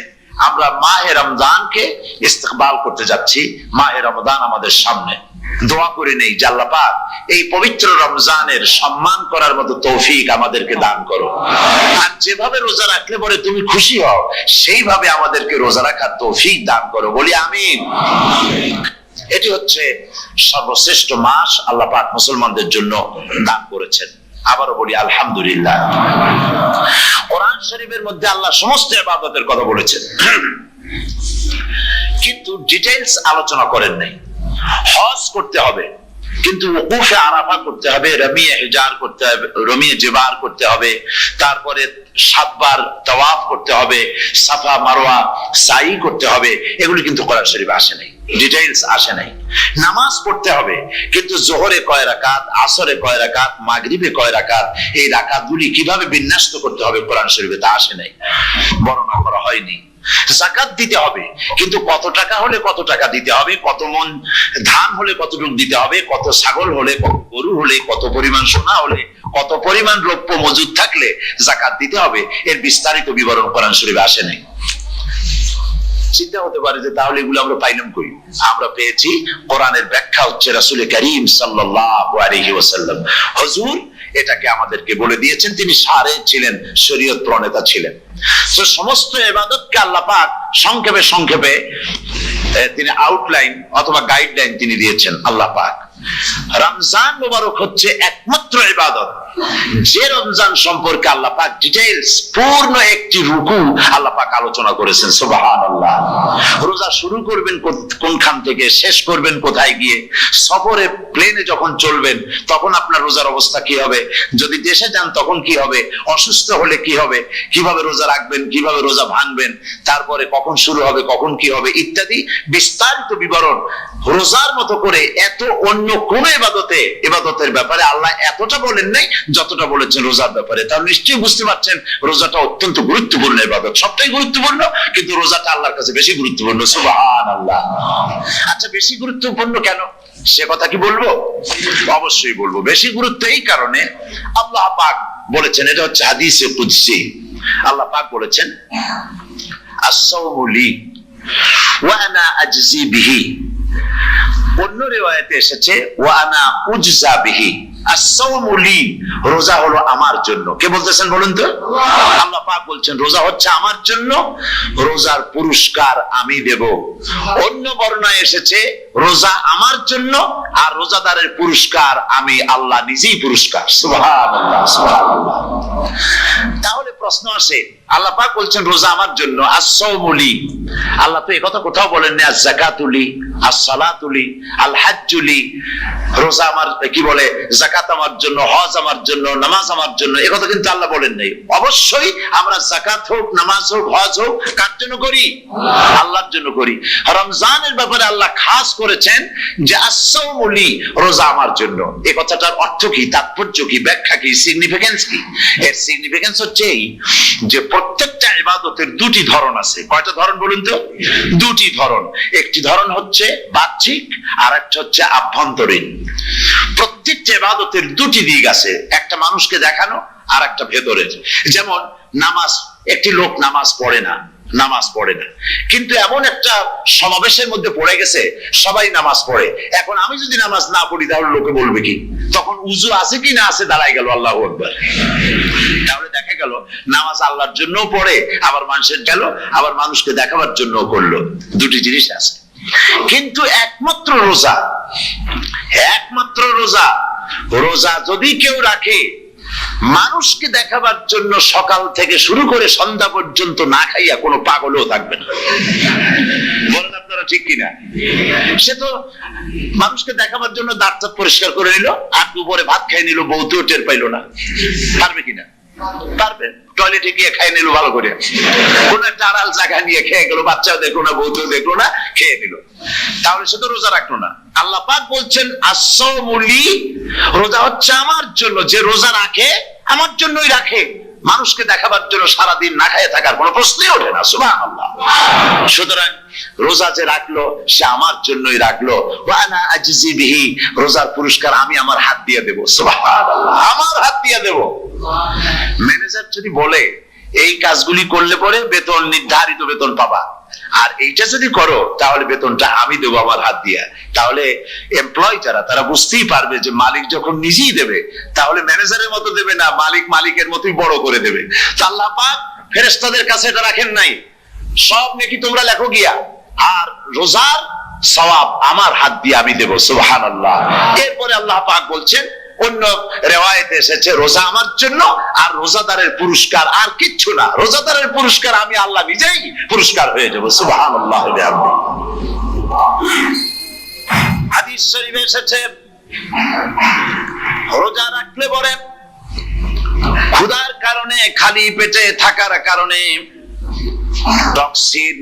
আমরা মাহে রমজানকে ইস্তেকবাল করতে যাচ্ছি, মাহে রমজান আমাদের সামনে। দোয়া করে নেই যে আল্লাহ পাক এই পবিত্র রমজানের সম্মান করার মতো তৌফিক আমাদেরকে দান করো, আর যেভাবে রোজা রাখলে পরে তুমি খুশি হও সেইভাবে আমাদেরকে রোজা রাখার তৌফিক দান করো, বলি আমিন। এটি হচ্ছে সর্বশ্রেষ্ঠ মাস আল্লাহ পাক মুসলমানদের জন্য দান করেছেন। আবারও বলি আলহামদুলিল্লাহ। কোরআন শরীফের মধ্যে আল্লাহ সমস্ত ইবাদতের কথা বলেছেন, কিন্তু ডিটেইলস আলোচনা করেন নাই। হজ করতে হবে, কিন্তু উকুফে আরাফা করতে হবে, রমিয়ে হিজার করতে হবে, রমিয়ে জিবার করতে হবে, তারপরে 7 বার তাওয়াফ করতে হবে, সাফা মারওয়া সাই করতে হবে। এগুলি কিন্তু কোরআন শরীফে আসে নাই, ডিটেইলস আসে নাই। নামাজ পড়তে হবে, কিন্তু জোহরে কয় রাকাত, আসরে কয় রাকাত, মাগরিবে কয় রাকাত, এই রাকাতগুলি কিভাবে বিন্যস্ত করতে হবে কোরআন শরীফে তা আসে নাই, বর্ণনা করা হয়নি। যাকাত দিতে হবে, কিন্তু কত টাকা হলে কত টাকা দিতে হবে, কত মন ধান হলে কতটুকু দিতে হবে, কত ছাগল হলে, কত গরু হলে, কত পরিমাণ সোনা হলে, কত পরিমাণ দ্রব্য মজুদ থাকলে যাকাত দিতে হবে, এর বিস্তারিত বিবরণ কোরআন শরীফে আসে নাই। চিন্তা হতে পারে যে তাহলে এগুলো আমরা পাইলাম কই? আমরা পেয়েছি কোরআনের ব্যাখ্যা হচ্ছে রাসূল করিম সাল্লাল্লাহু আলাইহি ওয়াসাল্লাম। হুজুর এটাকে আমাদেরকে বলে দিয়েছেন, তিনি সারে ছিলেন, শরীয়ত প্রণেতা ছিলেন। তো সমস্ত ইবাদতকে আল্লাহ পাক সংক্ষেপে সংক্ষেপে তিনি আউটলাইন অথবা গাইডলাইন তিনি দিয়েছেন আল্লাহ পাক। রমজান মুবারক হচ্ছে একমাত্র ইবাদত যে রমজান সম্পর্কে আল্লাহ পাক ডিটেইলস পূর্ণ একটি রুকু আল্লাহ পাক আলোচনা করেছেন। সুবহানাল্লাহ। রোজা শুরু করবেন কোনখান থেকে, শেষ করবেন কোথায় গিয়ে, সফরে প্লেনে যখন চলবেন তখন আপনার রোজার অবস্থা কি হবে, যদি দেশে যান তখন কি হবে, অসুস্থ হলে কি হবে, কিভাবে রোজা রাখবেন, কিভাবে রোজা ভাঙবেন, তারপরে কখন শুরু হবে, কখন কি হবে ইত্যাদি বিস্তারিত বিবরণ। রোজার মতো করে এত অন্য কোন ইবাদতের ব্যাপারে আল্লাহ এতটা বলেন নাই যতটা বলেছেন রোজার ব্যাপারে। তাহলে নিশ্চয়ই বুঝতে পারছেন রোজাটা অত্যন্ত গুরুত্বপূর্ণ ইবাদত। সবটাই গুরুত্বপূর্ণ, কিন্তু রোজাটা আল্লাহর কাছে বেশি গুরুত্বপূর্ণ। সুবহানাল্লাহ। আচ্ছা, বেশি গুরুত্বপূর্ণ কেন সে কথা কি বলবো? অবশ্যই বলবো। বেশি গুরুত্ব এই কারণে, আল্লাহ পাক বলেছেন, এটা হচ্ছে হাদিসে কুদসি। আল্লাহ পাক বলেছেন আস-সাওমু লি ওয়া আনা আজজি বিহি। অন্য রিওয়ায়াতে এসেছে ওয়া আনা উজজা বিহি। আস-সাওমু লি, রোজা হলো আমার জন্য। কে বলতেছেন বলুন তো? আল্লাহ পাক বলছেন রোজা হচ্ছে আমার জন্য, রোজার পুরস্কার আমি দেব। অন্য বর্ণনায় এসেছে রোজা আমার জন্য আর রোজাদারের পুরস্কার আমি আল্লাহ নিজেই পুরস্কার। সুবহানাল্লাহ, সুবহানাল্লাহ। তাহলে প্রশ্ন আসে, আল্লাহ পাক বলছেন রোজা আমার জন্য, আস-সাওমু লি। আল্লাহ তো এই কথা কোথাও বলেন না আজ-যাকাতু লি, আস-সালাতু লি, আল-হাজ্জু লি। রোজা আমার কি বলে, যাকাত আমার জন্য, হজ আমার জন্য, নামাজ আমার জন্য, এই কথা কিন্তু আল্লাহ বলেন নাই। অবশ্যই আমরা যাকাত হোক, নামাজ হোক, হজ হোক কার জন্য করি? আল্লাহর জন্য করি। রমজানের ব্যাপারে আল্লাহ খাস করেছেন যে আস-সাওমু লি, রোজা আমার জন্য। এই কথাটার অর্থ কি, তাৎপর্য কি, ব্যাখ্যা কি, সিগনিফিকেন্স কি? এর সিগনিফিকেন্স হচ্ছে এই যে প্রত্যেকটা ইবাদতের দুটি ধরন আছে। কয়টা ধরন বলুন তো? দুটি ধরন। একটি ধরন হচ্ছে বাহ্যিক, আর একটা হচ্ছে আভ্যন্তরীণ। প্রত্যেকটা ইবাদতের দুটি দিক আছে, একটা মানুষকে দেখানো আর একটা ভেতরের। যেমন নামাজ, একটি লোক নামাজ পড়ে না, কিন্তু এমন একটা সমাবেশের মধ্যে পড়ে গেছে সবাই নামাজ পড়ে। এখন আমি যদি নামাজ না পড়ি তাহলে লোকে বলবে কি? তখন উযু আছে কি না আছে দাঁড়াই গেল। আল্লাহু আকবার। তাহলে দেখা গেল নামাজ আল্লাহর জন্য পড়ে, আবার মানুষের গেল, আবার মানুষকে দেখাবার জন্য করলো। দুটি জিনিস আছে। কিন্তু একমাত্র রোজা যদি কেউ রাখে মানুষকে দেখাবার জন্য সকাল থেকে শুরু করে সন্ধ্যা পর্যন্ত না খাইয়া কোনো পাগলও থাকবে না। বলেন আপনারা আপনারা ঠিক কিনা? সে তো মানুষকে দেখাবার জন্য দাঁত পরিষ্কার করে নিল, আর দুপুরে ভাত খাই নিল, বউ তো টের পাইলো না। পারবে কিনা? পারবে। টয়লেটে গিয়ে খাই নিল ভালো করে, কোন একটা আড়াল জায়গা নিয়ে খেয়ে গেল, বাচ্চাও দেখলো না, বউ তো দেখলো না, খেয়ে নিল। তাহলে সে তো রোজা রাখলো না। আল্লাহ পাক বলছেন আস-সাওমু লি, রোজা হচ্ছে আমার জন্য। যে রোজা রাখে আমার জন্যই রাখে, মানুষকে দেখাবার জন্য সারাদিন না খেয়ে থাকার কোনো প্রশ্নই ওঠে না। সুবহানাল্লাহ। সুতরাং রোজা যে রাখলো সে আমার জন্যই রাখলো। ওয়া আনা আজজি বিহি, রোজার পুরস্কার আমি আমার হাত দিয়ে দেব। সুবহানাল্লাহ, আমার হাত দিয়ে দেব। ম্যানেজার যদি বলে এই কাজগুলি করলে পরে বেতন, নির্ধারিত বেতন পাবা, আর এইটা যদি করো তাহলে বেতনটা আমি দেবো আমার হাত দিয়ে, তাহলে এমপ্লয় যারা তারা বুঝতেই পারবে যে মালিক যখন নিজেই দেবে তাহলে ম্যানেজারের মতো দেবে না, মালিক মালিকের মতোই বড় করে দেবে। আল্লাহ পাক ফেরেশতাদের কাছে এটা রাখেন নাই, সব নাকি তোমরা লেখো গিয়া, আর রোজার সওয়াব আমার হাত দিয়ে আমি দেব। সুবহানাল্লাহ। এরপরে আল্লাহ পাক বলছেন, অন্য রিওয়ায়াতে এসেছে রোজা আমার জন্য, আর রোজাদারের পুরস্কার আর কিচ্ছু না, রোজাদারের পুরস্কার আমি আল্লাহ নিজেই পুরস্কার হয়ে যাব। সুবহানাল্লাহ। হাদিস শরীফে এসেছে রোজা রাখলে পরে ক্ষুধার কারণে, খালি পেটে থাকার কারণে টক্সিন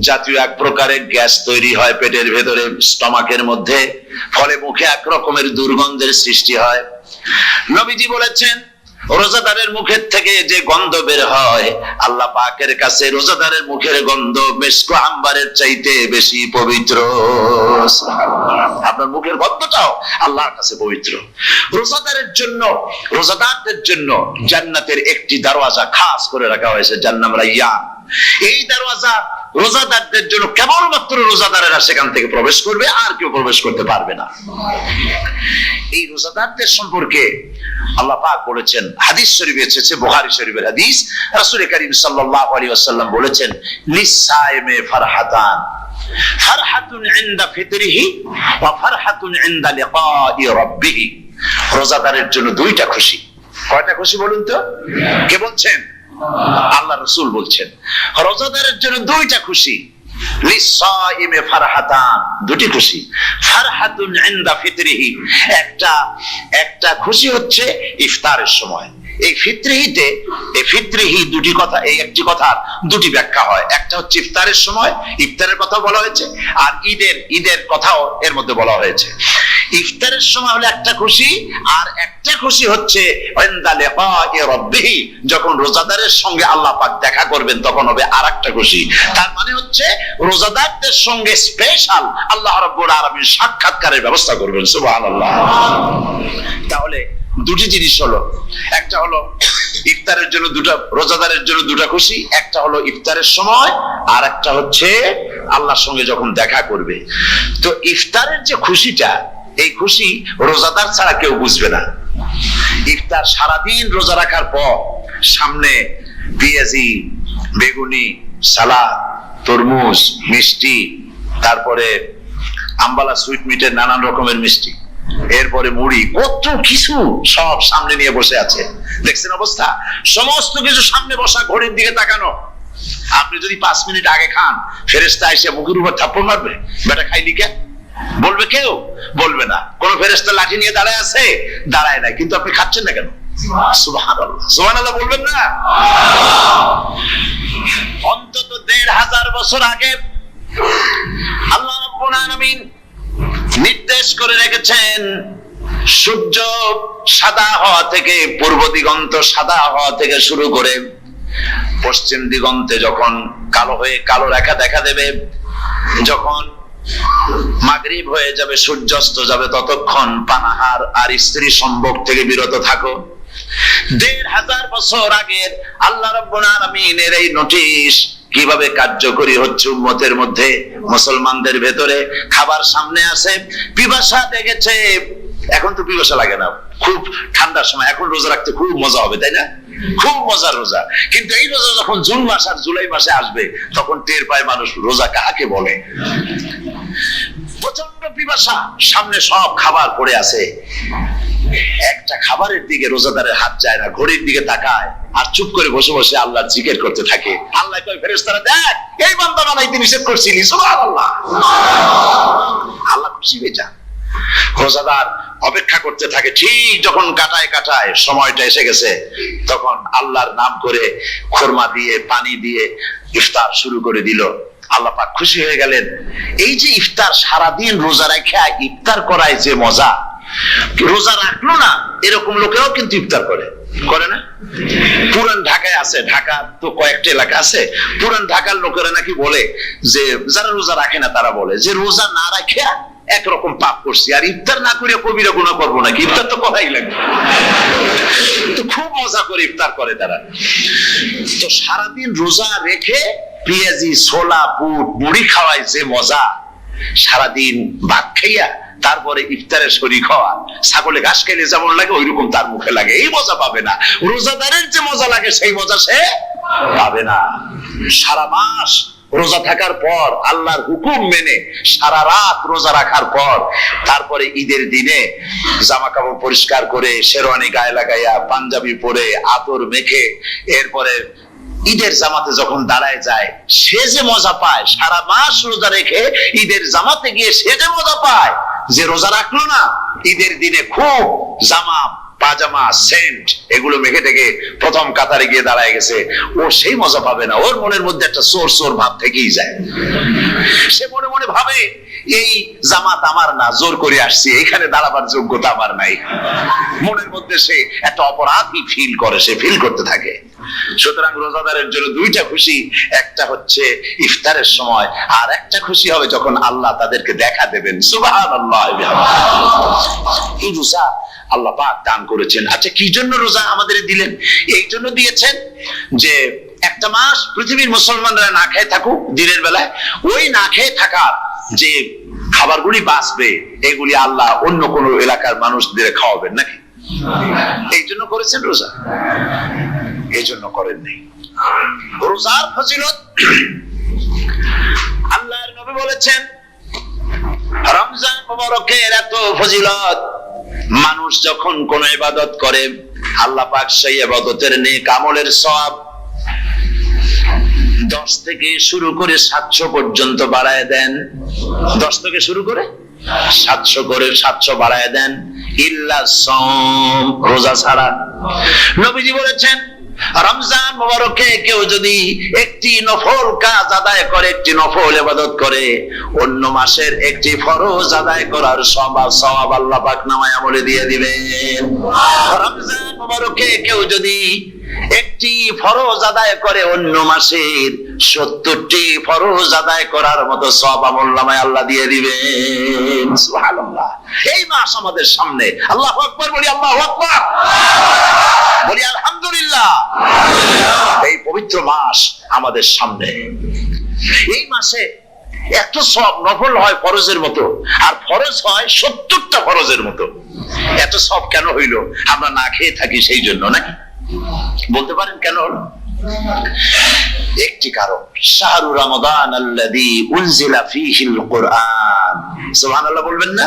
জাতীয় এক প্রকারের গ্যাস তৈরি হয় পেটের ভেতরে, স্টমাকের মধ্যে, ফলে মুখে এক রকমের দুর্গন্ধের সৃষ্টি হয়। নবীজি বলেছেন রোজাদারের মুখের থেকে যে গন্ধ বের হয় আল্লাহ পাকের কাছে রোজাদারের মুখের গন্ধ মিস্ক আম্বারের চাইতে বেশি পবিত্র। আপনার মুখের গন্ধটাও আল্লাহর কাছে পবিত্র। রোজাদারের জন্য, রোজাদারদের জন্য জান্নাতের একটি দরওয়াজা খাস করে রাখা হয়েছে, যার নাম রাইয়ান। এই দরওয়াজা রোজাদারদের জন্য, কেবলমাত্র রোজাদারেরা সেখান থেকে প্রবেশ করবে, আর কেউ প্রবেশ করতে পারবে না। এই রোজাদারদের সম্পর্কে আল্লাহ পাক বলেছেন, হাদিস শরীফে এসেছে, বুখারী শরীফের হাদিস, রাসূল করিম সাল্লাল্লাহু আলাইহি ওয়াসাল্লাম বলেছেন লিস-সাইমে ফারহাতান, ফারহাতুন ইনদা ফিতরিহি ওয়া ফারহাতুন ইনদা লিকাই রাব্বিহি। রোজাদারের জন্য দুইটা খুশি। কয়টা খুশি বলুন তো? কে বলছেন? আল্লাহ রাসূল বলছেন রোজাদারের জন্য দুইটা খুশি। লিস-সাইমে ফারহাতান, দুটি খুশি। ফারহাতুন ইনদা ফিতরিহি, একটা খুশি হচ্ছে ইফতারের সময়। এই ফিতরিহিতে, এই ফিতরিহি দুটি কথা, এই একটি কথার দুটি ব্যাখ্যা হয়। একটা হচ্ছে ইফতারের সময়, ইফতারের কথা বলা হয়েছে, আর ঈদের কথাও এর মধ্যে বলা হয়েছে। ইফতারের সময় হলো একটা খুশি, আর একটা খুশি হচ্ছে ইনদা লিকাই রাব্বিহি, যখন রোজাদারের সঙ্গে আল্লাহ পাক দেখা করবেন তখন হবে আরেকটা খুশি। তার মানে হচ্ছে রোজাদারদের সঙ্গে স্পেশাল আল্লাহ রাব্বুল আলামিন সাক্ষাৎকারের ব্যবস্থা করবেন। সুবহানাল্লাহ। তাহলে দুটি জিনিস হলো, একটা হলো ইফতারের জন্য দুটা, রোজাদারের জন্য দুটা খুশি, একটা হলো ইফতারের সময়, আর একটা হচ্ছে আল্লাহর সঙ্গে যখন দেখা করবে। তো ইফতারের যে খুশিটা, এই খুশি রোজাদার ছাড়া কেউ বুঝবে না। ইফতার সারাদিন রোজা রাখার পর সামনে পেঁয়াজি, বেগুনি, সালাদ, তরমুজ, মিষ্টি, তারপরে আম্বালা সুইট মিটের নানান রকমের মিষ্টি, এরপরে মুড়ি, কত কিছু সব সামনে নিয়ে বসে আছে। দেখছেন অবস্থা? সমস্ত কিছু সামনে বসা, ঘড়ির দিকে তাকানো। আপনি যদি 5 মিনিট আগে খান, ফেরেশতা এসে মুখের উপর থাপ্পড় মারবে, বেটা খাইলি কেন? বলবে কেউ? বলবে না। কোন ফেরেশতা লাঠি নিয়ে দাঁড়ায় আছে? দাঁড়ায় নাই, কিন্তু আপনি খাচ্ছেন না কেন? সুবহানাল্লাহ। সুবহানাল্লাহ বলবেন না? অন্তত 1500 বছর আগে আল্লাহ রাব্বুল আলামিন নির্দেশ করে রেখেছেন, সূর্য সাদা হওয়া থেকে, পূর্ব দিগন্ত সাদা হওয়া থেকে শুরু করে পশ্চিম দিগন্তে যখন কালো হয়ে কালো রেখা দেখা দেবে, যখন মাগরিব হয়ে যাবে, সূর্যাস্ত যাবে, ততক্ষণ পানাহার আর স্ত্রী সম্ভোগ থেকে বিরত থাকো। 1500 বছর আগের আল্লাহ রাব্বুল আলামিনের এই নোটিশ কিভাবে কার্যকরী হচ্ছে উম্মতের মধ্যে, মুসলমানদের ভেতরে। খাবার সামনে আছে, পিপাসা দেখেছে, এখন তো পিপাসা লাগে না, খুব ঠান্ডার সময়, এখন রোজা রাখতে খুব মজা হবে, তাই না? খুব মজার রোজা। কিন্তু এই রোজা যখন জুন মাস আর জুলাই মাসে আসবে, তখন টের পায় মানুষ রোজা কাকে বলে। প্রচন্ড পিপাসা, সামনে সব খাবার পড়ে আছে, একটা খাবারের দিকে রোজাদারের হাত যায় না, ঘড়ির দিকে তাকায় আর চুপ করে বসে বসে আল্লাহর জিকির করতে থাকে। আল্লাহ কয় ফেরেশতারা, দেখ এই বান্দা বানাইতে নিষেধ করছিলি, সুবহানাল্লাহ। আল্লাহ খুশি হয়ে যান। রোজাদার অপেক্ষা করতে থাকে, ঠিক যখন কাটায় সময়টা এসে গেছে, তখন আল্লাহর নাম করে খুরমা দিয়ে পানি দিয়ে ইফতার শুরু করে দিল। আল্লাহ পাক খুশি হয়ে গেলেন। এই যে ইফতার, সারাদিন রোজা রেখে ইফতার করায় যে মজা, রোজা রাখলো না এরকম লোকেও কিন্তু ইফতার করে না? পুরান ঢাকায় আছে, ঢাকা তো কয়েকটা এলাকা আছে, পুরান ঢাকার লোকেরা নাকি বলে যে যারা রোজা রাখে না তারা বলে যে রোজা না রাখে একরকম পাপ করছি, আর ইফতার না করে কবিরা গুনাহ করবো নাকি, ইফতার তো করাই লাগবে। তো খুব মজা করে ইফতার করে তারা। তো সারাদিন রোজা রেখে পেঁয়াজি ছোলা বুট মুড়ি খাওয়ায় যে মজা, সারাদিন ভাত খাইয়া তারপরে ইফতারের শরীক হওয়া, ছাগলে ঘাস খাইলে যেমন লাগে ওইরকম তার মুখে লাগে, এই মজা পাবে না। রোজাদারের যে মজা লাগে সেই মজা সে পাবে না। সারা মাস রোজা থাকার পর, আল্লাহর হুকুম মেনে সারা রাত রোজা রাখার পর, তারপরে ঈদের দিনে জামা কাপড় পরিষ্কার করে শেরওয়ানি গায়ে লাগাইয়া পাঞ্জাবি পরে আতর মেখে এরপরে ঈদের জামাতে যখন দাঁড়ায় যায়, সে যে মজা পায়, সারা মাস রোজা রেখে ঈদের জামাতে গিয়ে সে যে মজা পায়, যে রোজা রাখলো না ঈদের দিনে খুব জামা পাজামা সেন্ট এগুলো মেখে টেকে প্রথম কাতারে গিয়ে দাঁড়ায় গেছে, ও সেই মজা পাবে না। ওর মনের মধ্যে একটা চোর ভাব থেকেই যায়। সে মনে মনে ভাবে এই জামাত আমার না, জোর করে আসছি, এখানে দাঁড়াবার যোগ্যতা আমার নাই। মনের মধ্যে সে একটা অপরাধী ফিল করে, সে ফিল করতে থাকে। সুতরাং রোজাদারের জন্য দুইটা খুশি, একটা হচ্ছে ইফতারের সময়, আর একটা খুশি হবে যখন আল্লাহ তাদেরকে দেখা দেবেন। সুবহানাল্লাহ। এই রোজা আল্লাহ পাক দান করেছেন। আচ্ছা, কি জন্য রোজা আমাদের দিলেন? এই জন্য দিয়েছেন যে একটা মাস পৃথিবীর মুসলমানরা না খেয়ে থাকুক দিনের বেলায়, ওই না খেয়ে থাকার যে খাবারগুলি বাঁচবে এগুলি আল্লাহ অন্য কোন এলাকার মানুষদের খাওয়াবেন নাকি? এই জন্য করেছেন রোজা, এই জন্য করেন নাই। রোজার ফজিলত আল্লাহর নবী বলেছেন, রমজান মুবারকের এত ফজিলত, মানুষ যখন কোন ইবাদত করে আল্লাহ পাক সেই ইবাদতের নেক আমলের সওয়াব 10 থেকে শুরু করে 700 পর্যন্ত বাড়ায় দেন। 10 থেকে শুরু করে 700 বাড়ায় দেন, ইল্লা সাওম, রোজা ছাড়া। নবীজি বলেছেন, রমজান মুবারকে কেউ যদি একটি নফল কাজ আদায় করে, একটি নফল ইবাদত করে, অন্য মাসের একটি ফরজ আদায় করার সওয়াব আল্লাহ পাক নামায়ে আমলে দিয়ে দিবেন। রমজান মুবারকে কেউ যদি একটি ফরজ আদায় করে, অন্য মাসের 70টি ফরজ আদায় করার মতো সওয়াব আমলনামায় আল্লাহ দিয়ে দিবেন। সুবহানাল্লাহ। এই মাস আমাদের সামনে, আল্লাহু আকবার বলি, আল্লাহু আকবার বলি, আলহামদুলিল্লাহ। এই পবিত্র মাস আমাদের সামনে, এই মাসে এত সব নফল হয় ফরজের মতো, আর ফরজ হয় 70টা ফরজের মতো। এত সব কেন হইল? আমরা না খেয়ে থাকি সেই জন্য নাকি? বলতে পারেন কেন হলো? একটি কারণ, শাহরু রমাদান আল্লাযী উনজিলা ফীহিল কুরআন। সুবহানাল্লাহ বলবেন না?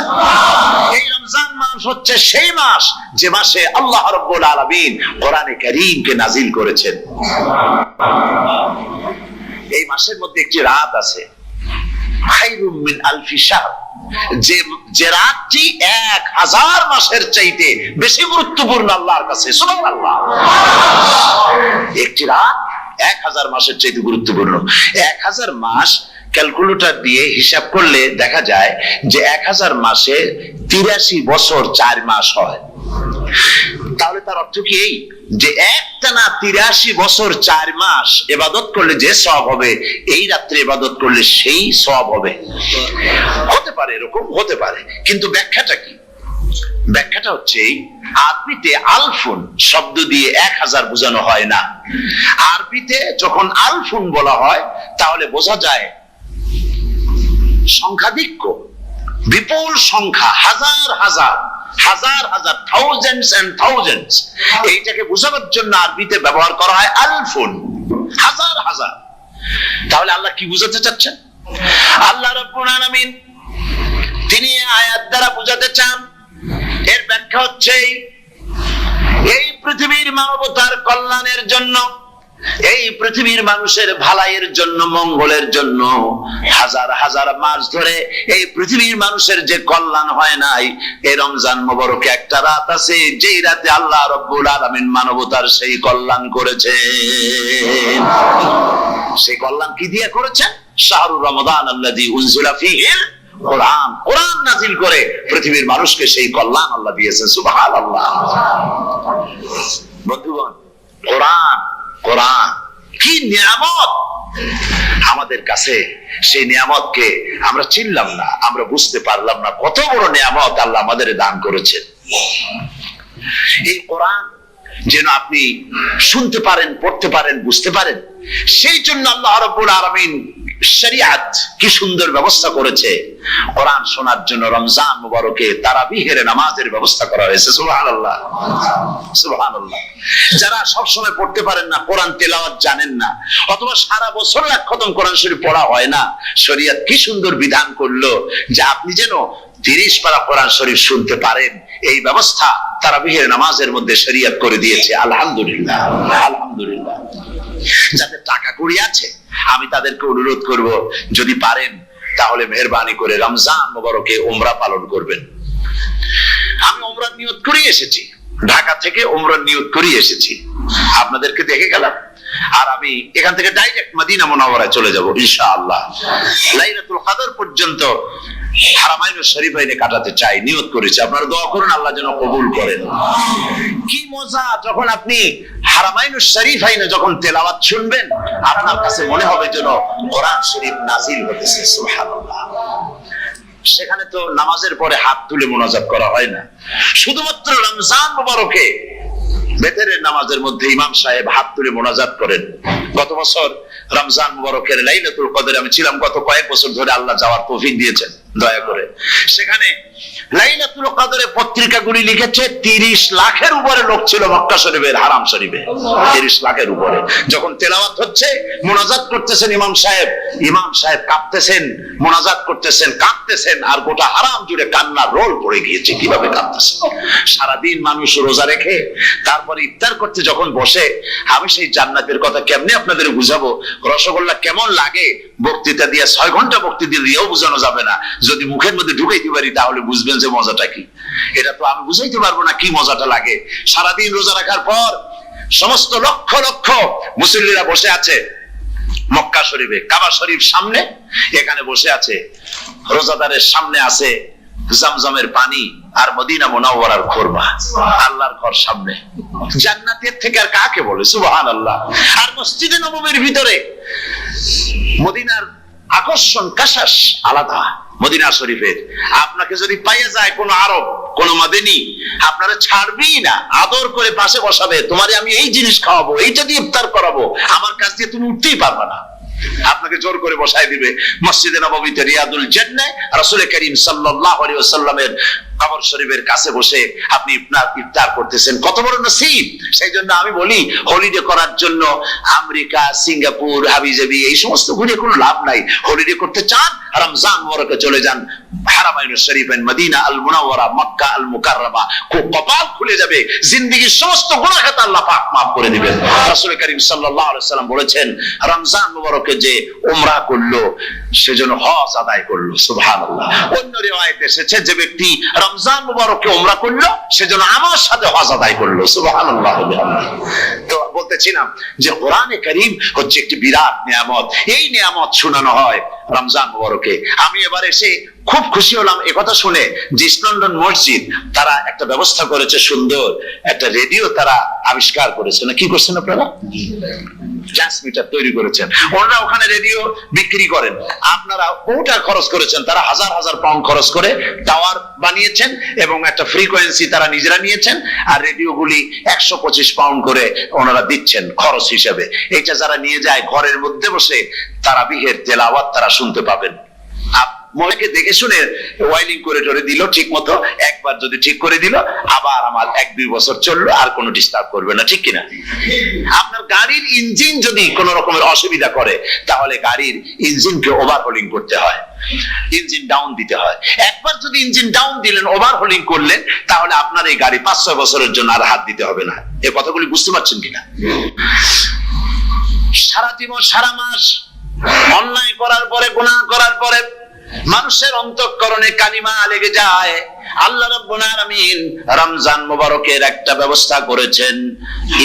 এই রমজান মাস হচ্ছে সেই মাস যে মাসে আল্লাহ রাব্বুল আলামিন কোরআনে কারীমকে নাযিল করেছেন। এই মাসের মধ্যে একটি রাত আছে, খায়রুম মিন আলফি শাহর, যে রাতটি 1000 মাসের চাইতে বেশি গুরুত্বপূর্ণ আল্লাহর কাছে। সুবহানাল্লাহ। একটি রাত 1000 মাসের চাইতে গুরুত্বপূর্ণ। 1000 মাস ক্যালকুলেটর দিয়ে হিসাব করলে দেখা যায় যে 1000 মাসে 83 বছর 4 মাস হয়। তাহলে তার অর্থ কি এই যে একটানা 83 বছর 4 মাস ইবাদত করলে যে সওয়াব হবে, এই রাত্রে ইবাদত করলে সেই সওয়াব হবে? হতে পারে, এরকম হতে পারে, কিন্তু ব্যাখ্যাটা কি? ব্যাখ্যাটা হচ্ছে, আরবিতে আলফুন শব্দ দিয়ে 1000 বোঝানো হয় না। আরবিতে যখন আলফুন বলা হয় তাহলে বোঝা যায় সংখ্যাধিক্য, বিপুল সংখ্যা, হাজার হাজার হাজার হাজার, থাউজেন্ডস এন্ড থাউজেন্ডস। এইটাকে বোঝানোর জন্য আরবিতে ব্যবহার করা হয় আলফুন, হাজার হাজার। তাহলে আল্লাহ কি বুঝাতে চাচ্ছেন? আল্লাহ রাব্বুল আলামিন তিনি আয়াত দ্বারা বুঝাতে চান এর ব্যাখ্যা হচ্ছে এই পৃথিবীর মানবতার কল্যাণের জন্য, এই পৃথিবীর মানুষের ভালাইয়ের জন্য, মঙ্গলের জন্য হাজার হাজার মাস ধরে এই পৃথিবীর মানুষের যে কল্যাণ হয় নাই, এই রমজান মোবারকে একটা রাত আছে যেই রাতে আল্লাহ রাব্বুল আলামিন মানবতার সেই কল্যাণ করেছে। সেই কল্যাণ কি দিয়ে করেছেন? শাহরুর রমাদান আল্লাযী উনজিলা ফীহিল কোরআন, কোরআন নাযিল করে পৃথিবীর মানুষকে সেই কল্যাণ আল্লাহ দিয়েছেন। সুবহানাল্লাহ। বন্ধুগণ, কোরআন, কোরআন কি নিয়ামত আমাদের কাছে! সেই নিয়ামতকে আমরা চিনলাম না, আমরা বুঝতে পারলাম না কত বড় নিয়ামত আল্লাহ আমাদের দান করেছেন। এই কোরআন যেন আপনি শুনতে পারেন, পড়তে পারেন, বুঝতে পারেন, সেই জন্য আল্লাহ রাব্বুল আলামিন শরিয়াত কি সুন্দর ব্যবস্থা করেছে। কোরআন শোনার জন্য রমজান মুবারকে তারাবিহের নামাজের ব্যবস্থা করা হয়েছে। সুবহানাল্লাহ, সুবহানাল্লাহ। যারা সব সময় পড়তে পারেন না, কোরআন তেলাওয়াত জানেন না, অথবা সারা বছর এক খতম কোরআন শরীফ পড়া হয় না, শরিয়াত কি সুন্দর বিধান করলো যে আপনি যেন 30 পারা কোরআন শরীফ শুনতে পারেন। এই ব্যবস্থা তারাবিহের নামাজের মধ্যে শরিয়াত করে দিয়েছে। আলহামদুলিল্লাহ, আলহামদুলিল্লাহ। যাদের টাকা কড়ি আছে আমি তাদেরকে অনুরোধ করব, যদি পারেন তাহলে মেহেরবানি করে রমজান মুবারকে উমরা পালন করবেন। আমি উমরার নিয়ত করে এসেছি, ঢাকা থেকে উমরার নিয়ত করে এসেছি, আপনাদেরকে দেখে গেলাম। আর আমি এখান থেকে ডাইরেক্ট মদিনা মুনাওয়ারায় চলে যাব ইনশাআল্লাহ। লাইলাতুল কদর পর্যন্ত হারামাইনুশ শরীফাইনে কাটাতে চাই, নিয়ত করেছি। আপনারা দোয়া করুন আল্লাহ যেন কবুল করেন। কি মজা যখন আপনি হারামাইনুশ শরীফাইনে যখন তেলাওয়াত শুনবেন, আপনার কাছে মনে হবে যেন কোরআন শরীফ নাজিল হতেছে। সুবহানাল্লাহ। সেখানে তো নামাজের পরে হাত তুলে মোনাজাত করা হয় না, শুধুমাত্র রমজান মুবারকে বেতেরের নামাজের মধ্যে ইমাম সাহেব হাত তুলে মোনাজাত করেন। গত বছর রমজান মুবারকের লাইলাতুল কদরে আমি ছিলাম, গত কয়েক বছর ধরে আল্লাহ যাওয়ার তৌফিক দিয়েছেন দয়া করে। সেখানে লাইলাতুল কদরে পত্রিকাগুলি লিখেছে 30 লাখের উপরে লোক ছিল মক্কা শরীফের, হারাম শরীফে 30 লাখের উপরে। যখন তেলাওয়াত হচ্ছে, মোনাজাত করতেছেন ইমাম সাহেব কাঁপতেছেন, মোনাজাত করতেছেন, কাঁদতেছেন, আর গোটা হারাম জুড়ে কান্নার রোল পড়ে গিয়েছে। কিভাবে কাঁদতেছেন! সারাদিন মানুষ রোজা রেখে তারপরে ইফতার করতে যখন বসে, আমি সেই জান্নাতের কথা কেমনে আপনাদের বুঝাবো? রসগোল্লা কেমন লাগে বক্তৃতা দিয়ে 6 ঘন্টা বক্তৃতা দিয়েও বোঝানো যাবে না। যদি মুখের মধ্যে ঢুকাইতে পারি তাহলে বুঝবেন যে মজাটা কি। এটা তো আমি বুঝাইতে পারবো না কি মজাটা লাগে। সারাদিন রোজা রাখার পর সমস্ত লক্ষ লক্ষ মুসল্লিরা বসে আছে মক্কা শরীফে, কাবা শরীফ সামনে, এখানে বসে আছে। রোজাদারের সামনে আছে জমজমের পানি আর মদিনা মুনাওয়ারার খুরমা, আল্লাহর ঘর সামনে। জান্নাতের থেকে আর কাকে বলে! সুবহানাল্লাহ। আর মসজিদে নববীর ভিতরে মদিনার আকর্ষণ কাশাস আলাদা। মদিনা শরীফের আপনাকে যদি পাইয়া যায় কোন আরব, কোন মাদানী, আপনারা ছাড়বেই না, আদর করে পাশে বসাবে, তোমারে আমি এই জিনিস খাওয়াবো, এইটা দিয়ে ইফতার করাবো, আমার কাছ দিয়ে তুমি উঠতেই পারবে না, আপনাকে জোর করে বসায় দিবে। মসজিদে নববীতে রিয়াদুল জান্নাহ রাসূল করিম সাল্লাল্লাহু আলাইহি ওয়াসাল্লামের কবর শরীফের কাছে বসে আপনি ইফতার করতেছেন, কত বড় নসিব! সেই জন্য আমি বলি, হলিডে করার জন্য আমেরিকা, সিঙ্গাপুর, হাবিজাবি এই সমস্ত ঘুরে কোনো লাভ নাই। হলিডে করতে চান, রমজান মুবারকে চলে যান হারামাইনুশ শরীফাইন, মদিনা আল মুনাওয়ারা, মক্কা আল মুকাররমা। কপাল খুলে যাবে, জিন্দেগীর সমস্ত গুনাহ খাতা আল্লাহ পাক maaf করে দিবেন। রাসূল করিম সাল্লাল্লাহু আলাইহি ওয়াসাল্লাম বলেছেন, রমজান মুবারকে যে উমরা করলো সেজন্য হজ আদায় করলো। সুবহানাল্লাহ। অন্য রিওয়ায়াতে এসেছে, যে ব্যক্তি রমজান মুবারকে উমরা করলো সেজন্য আমার সাথে হজ আদায় করলো। সুবহানাল্লাহ। তো বলতেছিলাম যে কোরআনে কারীম হচ্ছে একটি বিরাট নিয়ামত। এই নিয়ামত শোনানো হয় রমজান মুবারকে। আমি এবার এসে খুব খুশি হলাম একথা শুনে যে ইস্ট লন্ডন মসজিদ তারা একটা ব্যবস্থা করেছে, সুন্দর একটা রেডিও তারা আবিষ্কার করেছে। না কি করছেন আপনারা? ট্রান্সমিটার তৈরি করেছেন। ওনারা ওখানে রেডিও বিক্রি করেন, আপনারা কোটা খরচ করেছেন, তারা হাজার হাজার পাউন্ড খরচ করে টাওয়ার বানিয়েছেন এবং একটা ফ্রিকোয়েন্সি তারা নিজেরা নিয়েছেন, আর রেডিওগুলি 125 পাউন্ড করে ওনারা দিচ্ছেন খরচ হিসেবে। এটা যারা নিয়ে যায় ঘরের মধ্যে বসে তারাবিহের তেলাওয়াত তারা শুনতে পাবেন। মহিলাকে দেখে শুনে ওয়াইলিং করে টরে দিল ঠিক মতো, একবার যদি ঠিক করে দিল আবার আমার 1-2 বছর চললো, আর কোনো ডিস্টার্ব করবে না, ঠিক কিনা? আপনার গাড়ির ইঞ্জিন যদি কোন রকমের অসুবিধা করে তাহলে গাড়ির ইঞ্জিনকে ওভারহোলিং করতে হয়, ইঞ্জিন ডাউন দিতে হয়। একবার যদি ইঞ্জিন ডাউন দিলেন, ওভারহোলিং করলেন, তাহলে আপনার এই গাড়ি 5-6 বছরের জন্য আর হাত দিতে হবে না। এই কথাগুলি বুঝতে পারছেন কিনা? সারা জীবন সারা মাস অন্যায় করার পরে, গুনাহ করার পরে মানুষের অন্তঃকরণে কালিমা লেগে যায়। আল্লাহ রাব্বুল আলামিন রমজান মুবারকের একটা ব্যবস্থা করেছেন,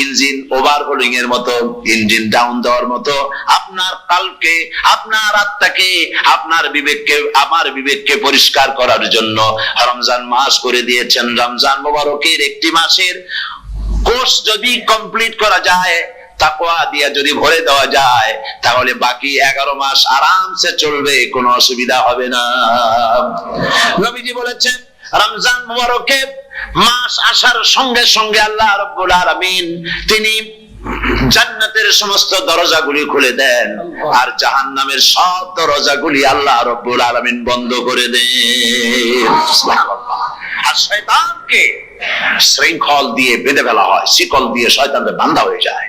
ইঞ্জিন ওভারহোলিং এর মতো, ইঞ্জিন ডাউন দেওয়ার মতো। আপনার কালকে, আপনার আত্মাকে, আপনার বিবেককে, আমার বিবেককে পরিষ্কার করার জন্য রমজান মাস করে দিয়েছেন। রমজান মুবারকের একটি মাসের কোর্স যদি কমপ্লিট করা যায়, তাকওয়া দিয়া যদি ভরে দেওয়া যায়, তাহলে বাকি 11 মাস আরামসে চলবে, কোনো অসুবিধা হবে না। নবীজি বলেছেন রমজান মুবারকে মাস আসার সঙ্গে সঙ্গে আল্লাহ রাব্বুল আলামিন তিনি জান্নাতের সমস্ত দরজাগুলি খুলে দেন, আর জাহান্নামের সব দরজাগুলি আল্লাহ রাব্বুল আলামিন বন্ধ করে দেন। সুবহানাল্লাহ। আর শয়তানকে শৃঙ্খল দিয়ে বেঁধে ফেলা হয়, শিকল দিয়ে শয়তানকে বাঁধা হয়ে যায়।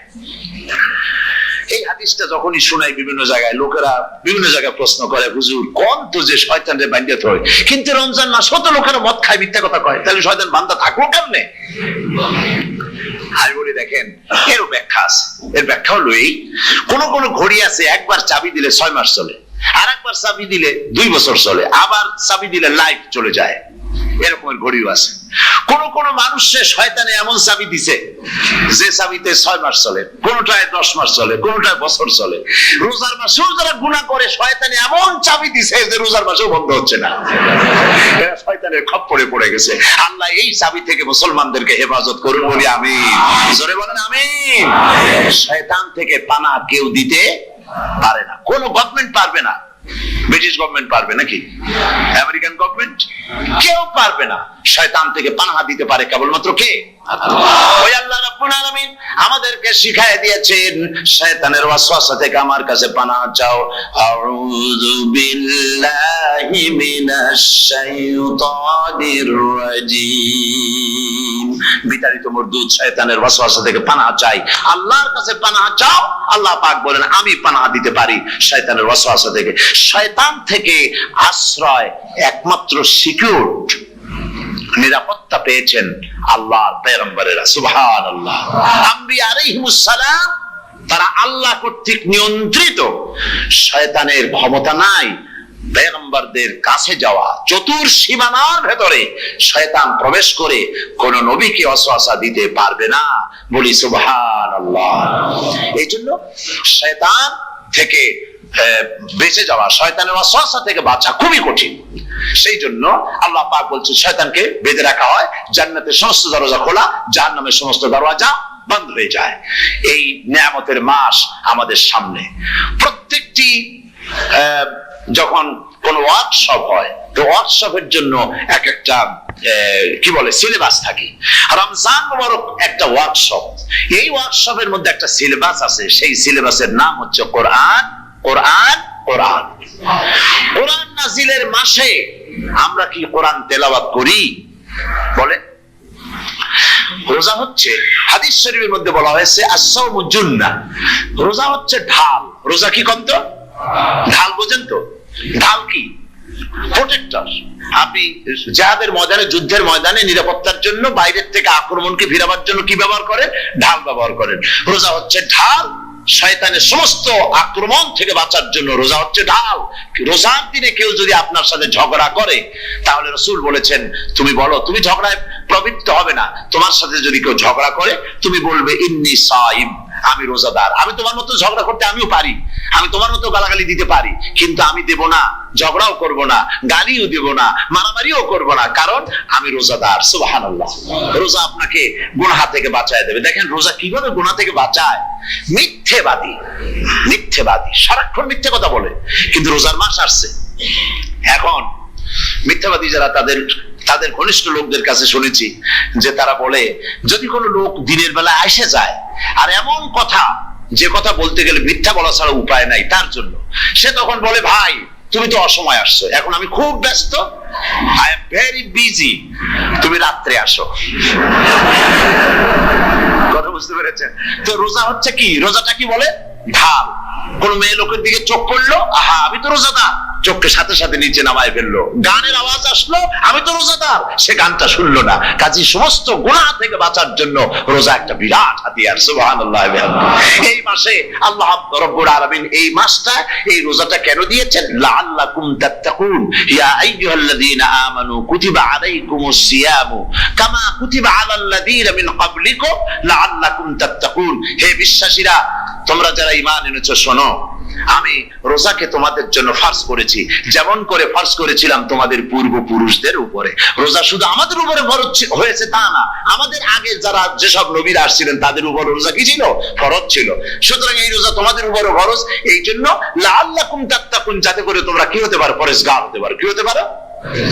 এই হাদিসটা যখনই শোনাই বিভিন্ন জায়গায় লোকেরা বিভিন্ন জায়গায় প্রশ্ন করে, হুজুর কোন তো যে শয়তানরে বাঁধতে হয়, কিন্তু রমজান মাস কত লোকেরা মদ খায়, মিথ্যা কথা কয়, তাহলে শয়তান বাঁধা থাকলো কেমনে? আমি বলি দেখেন, এর ব্যাখ্যা আছে। এর ব্যাখ্যা হলো এই, কোন কোন ঘড়ি আছে একবার চাবি দিলে 6 মাস চলে, আর একবার চাবি দিলে 2 বছর চলে, আবার চাবি দিলে লাইফ চলে যায়, এরকমের ঘড়িও আছে। কোন কোন মানুষের শয়তানে এমন চাবি দিছে যে চাবিতে 6 মাস চলে, কোনটায় 10 মাস চলে, কোনটায় বছর চলে। রোজার মাসেও যারা গুনাহ করে শয়তানে এমন চাবি দিছে যে রোজার মাসেও বন্ধ হচ্ছে না, এরা শয়তানের খপ্পরে পড়ে গেছে। আল্লাহ এই চাবি থেকে মুসলমানদেরকে হেফাজত করুন, বলি আমিন। জোরে বলেন আমিন। শয়তান থেকে পানাহ কেউ দিতে পারে না, কোন গভর্নমেন্ট পারবে না। ব্রিটিশ গভর্নমেন্ট পারবে নাকি? American government? কেউ পারবে না। শয়তান থেকে পানাহ দিতে পারে কেবলমাত্র কে? ওই আল্লাহ রাব্বুল আলামিন আমাদেরকে শিখায় দিয়েছেন, শয়তানের ওয়াসওয়াসা থেকে আমার কাছে পানাহ চাও। আউযু বিল্লাহি মিনাশ শাইতানির রাজিম। বিতাড়িত মরদুদ শয়তানের ওয়াসওয়াসা থেকে পানাহ চাই, আল্লাহর কাছে পানাহ চাও। আল্লাহ পাক বলেন আমি পানাহ দিতে পারি শয়তানের ওয়াসওয়াসা থেকে। শয়তান থেকে আশ্রয় একমাত্র সিকিউরড, নিরাপত্তা পেয়েছেন আল্লাহর পয়গম্বরেরা। সুবহানাল্লাহ। আম্বিয়া আলাইহিমুস সালাম তারা আল্লাহ কর্তৃক নিয়ন্ত্রিত, শয়তানের ক্ষমতা নাই পয়গম্বরদের কাছে যাওয়া। চতুর সীমানার ভেতরে শয়তান প্রবেশ করে কোন নবীকে ওয়াসওয়াসা দিতে পারবে না, বলি সুবহানাল্লাহ। এই জন্য শয়তান থেকে বেঁচে যাওয়া, শয়তানের ওয়াসওয়াসা থেকে বাঁচা খুবই কঠিন। সেই জন্য আল্লাহ পাক বলছেন শয়তানকে বেঁধে রাখা হয়, জান্নাতের সমস্ত দরজা খোলা, জাহান্নামের সমস্ত দরজা বন্ধ হয়ে যায়। এই নিয়ামতের মাস আমাদের সামনে। প্রত্যেকটি যখন কোন ওয়ার্কশপ হয়, তো ওয়ার্কশপের জন্য এক একটা কি বলে সিলেবাস থাকে। রমজান মুবারক একটা ওয়ার্কশপ। এই ওয়ার্কশপের মধ্যে একটা সিলেবাস আছে, সেই সিলেবাসের নাম হচ্ছে কোরআন। কোরআন কোরআন কোরআন নাজিলের মাসে আমরা কি কোরআন তেলাওয়াত করি? বলে রোজা হচ্ছে, হাদিস শরীফের মধ্যে বলা হয়েছে আস-সাওমু জুন্নাহ, রোজা হচ্ছে ঢাল। রোজা কি কন্ত? ঢাল বোঝেন তো? ঢাল কি? প্রোটেক্টর। আপনি জিহাদের ময়দানে, যুদ্ধের ময়দানে নিরাপত্তার জন্য, বাইরের থেকে আক্রমণকে ভিড়াবার জন্য কি ব্যবহার করেন? ঢাল ব্যবহার করেন। রোজা হচ্ছে ঢাল, শয়তানের সমস্ত আক্রমণ থেকে বাঁচার জন্য রোজা হচ্ছে ঢাল। রোজার দিনে কেউ যদি আপনার সাথে ঝগড়া করে, তাহলে রাসূল বলেছেন তুমি বলো, তুমি ঝগড়ায় প্রবৃত্ত হবে না। তোমার সাথে যদি কেউ ঝগড়া করে, তুমি বলবে ইন্নী সাইম, আমি রোজাদার। আমি তোমার মতো ঝগড়া করতে আমিও পারি, আমি তোমার মতো গালাগালি দিতে পারি, কিন্তু আমি দেব না, ঝগড়াও করব না, গালিও দেব না, মারামারিও করব না, কারণ আমি রোজাদার। সুবহানাল্লাহ। রোজা আপনাকে গুনাহ থেকে বাঁচায় দেবে। দেখেন রোজা কিভাবে গুনাহ থেকে বাঁচায়। মিথ্যেবাদী, মিথ্যেবাদী সারাক্ষণ মিথ্যে কথা বলে, কিন্তু রোজার মাস আসছে। এখন মিথ্যাবাদী যারা, তাদের ঘনিষ্ঠ লোকদের কাছে শুনেছি যে তারা বলে, যদি কোনো লোক দিনের বেলা এসে যায় আর এমন কথা, যে কথা বলতে গেলে মিথ্যা বলা ছাড়া উপায় নাই তার জন্য, সে তখন বলে ভাই তুমি তো অসময় আসছো, এখন আমি খুব ব্যস্ত, আই এম ভেরি বিজি, তুমি রাত্রে আসো। কথা বুঝতে পেরেছেন? তো রোজা হচ্ছে কি, রোজাটা কি বলে, ঢাল। কোন মেয়ে লোকের দিকে চোখ পড়লো, আহা আমি তো রোজাদার, চোখকে সাথে সাথে নিচে নামায় ফেললো। গানের আওয়াজ আসলো, আমি তো রোজাদার, সে গানটা শুনলো না। কাজী সমস্ত গুনাহ থেকে বাঁচার জন্য রোজা একটা বিরাট হাতিয়ার। সুবহানাল্লাহ। এই মাসে আল্লাহ রাব্বুল আলামিন এই মাসটা, এই রোজাটা কেন দিয়েছেন? লাআল্লাকুম তাত্তাকুন, ইয়া আইয়ুহাল্লাযীনা আমানু কুতিবা আলাইকুমুস সিয়ামু কামা কুতিবা আলাল্লাযীনা মিন ক্বাবলিকুম লাআল্লাকুম তাত্তাকুন। হে বিশ্বাসীরা, তোমরা যারা ঈমান এনেছো, শোনো, আমি রোজাকে তোমাদের জন্য ফার্জ করেছি, যেমন করে ফার্জ করেছিলাম তোমাদের পূর্বপুরুষদের উপরে। রোজা শুধু আমাদের উপরে ফরজ হয়েছে তা না, আমাদের আগে যারা যেসব নবীরা আসছিলেন তাদের উপর রোজা কি ছিল, ফরজ ছিল। সুতরাং এই রোজা তোমাদের উপরে ফরজ, এই জন্য লাআল্লাকুম তাত্তাকুন, যাতে করে তোমরা কি হতে পারো, পরেজগার হতে পারো। কি হতে পারো?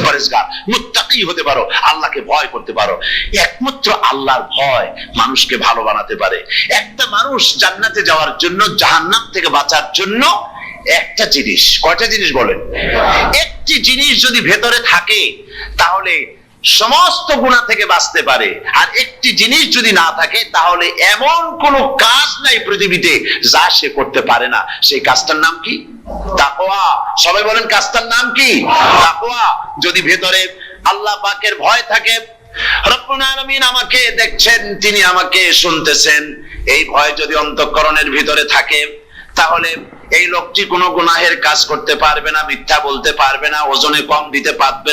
পরেজগার, মুত্তাকি হতে পারো, আল্লাহকে ভয় করতে পারো। একমাত্র আল্লাহর ভয় মানুষকে ভালো বানাতে পারে। একটা মানুষ জান্নাতে যাওয়ার জন্য, জাহান্নাম থেকে বাঁচার জন্য একটা জিনিস, কয়টা জিনিস বলেন? একটি জিনিস যদি ভেতরে থাকে তাহলে সমস্ত গুনাহ থেকে বাঁচতে পারে। আর একটি জিনিস যদি না থাকে তাহলে এমন কোনো কাজ নাই পৃথিবীতে যা সে করতে পারে না। সেই কাজটার নাম কি? তাকওয়া। সবাই বলেন, কাজটার নাম কি? তাকওয়া। যদি ভেতরে আল্লাহ পাকের ভয় থাকে, রব্বুল আলামিন আমাকে দেখছেন, তিনি আমাকে শুনতেছেন, এই ভয় যদি অন্তঃকরণের ভিতরে থাকে, তাহলে এই লোকটি কোনো গুনাহের কাজ করতে পারবে না, মিথ্যা বলতে পারবে না, ওজনে কম দিতে পারবে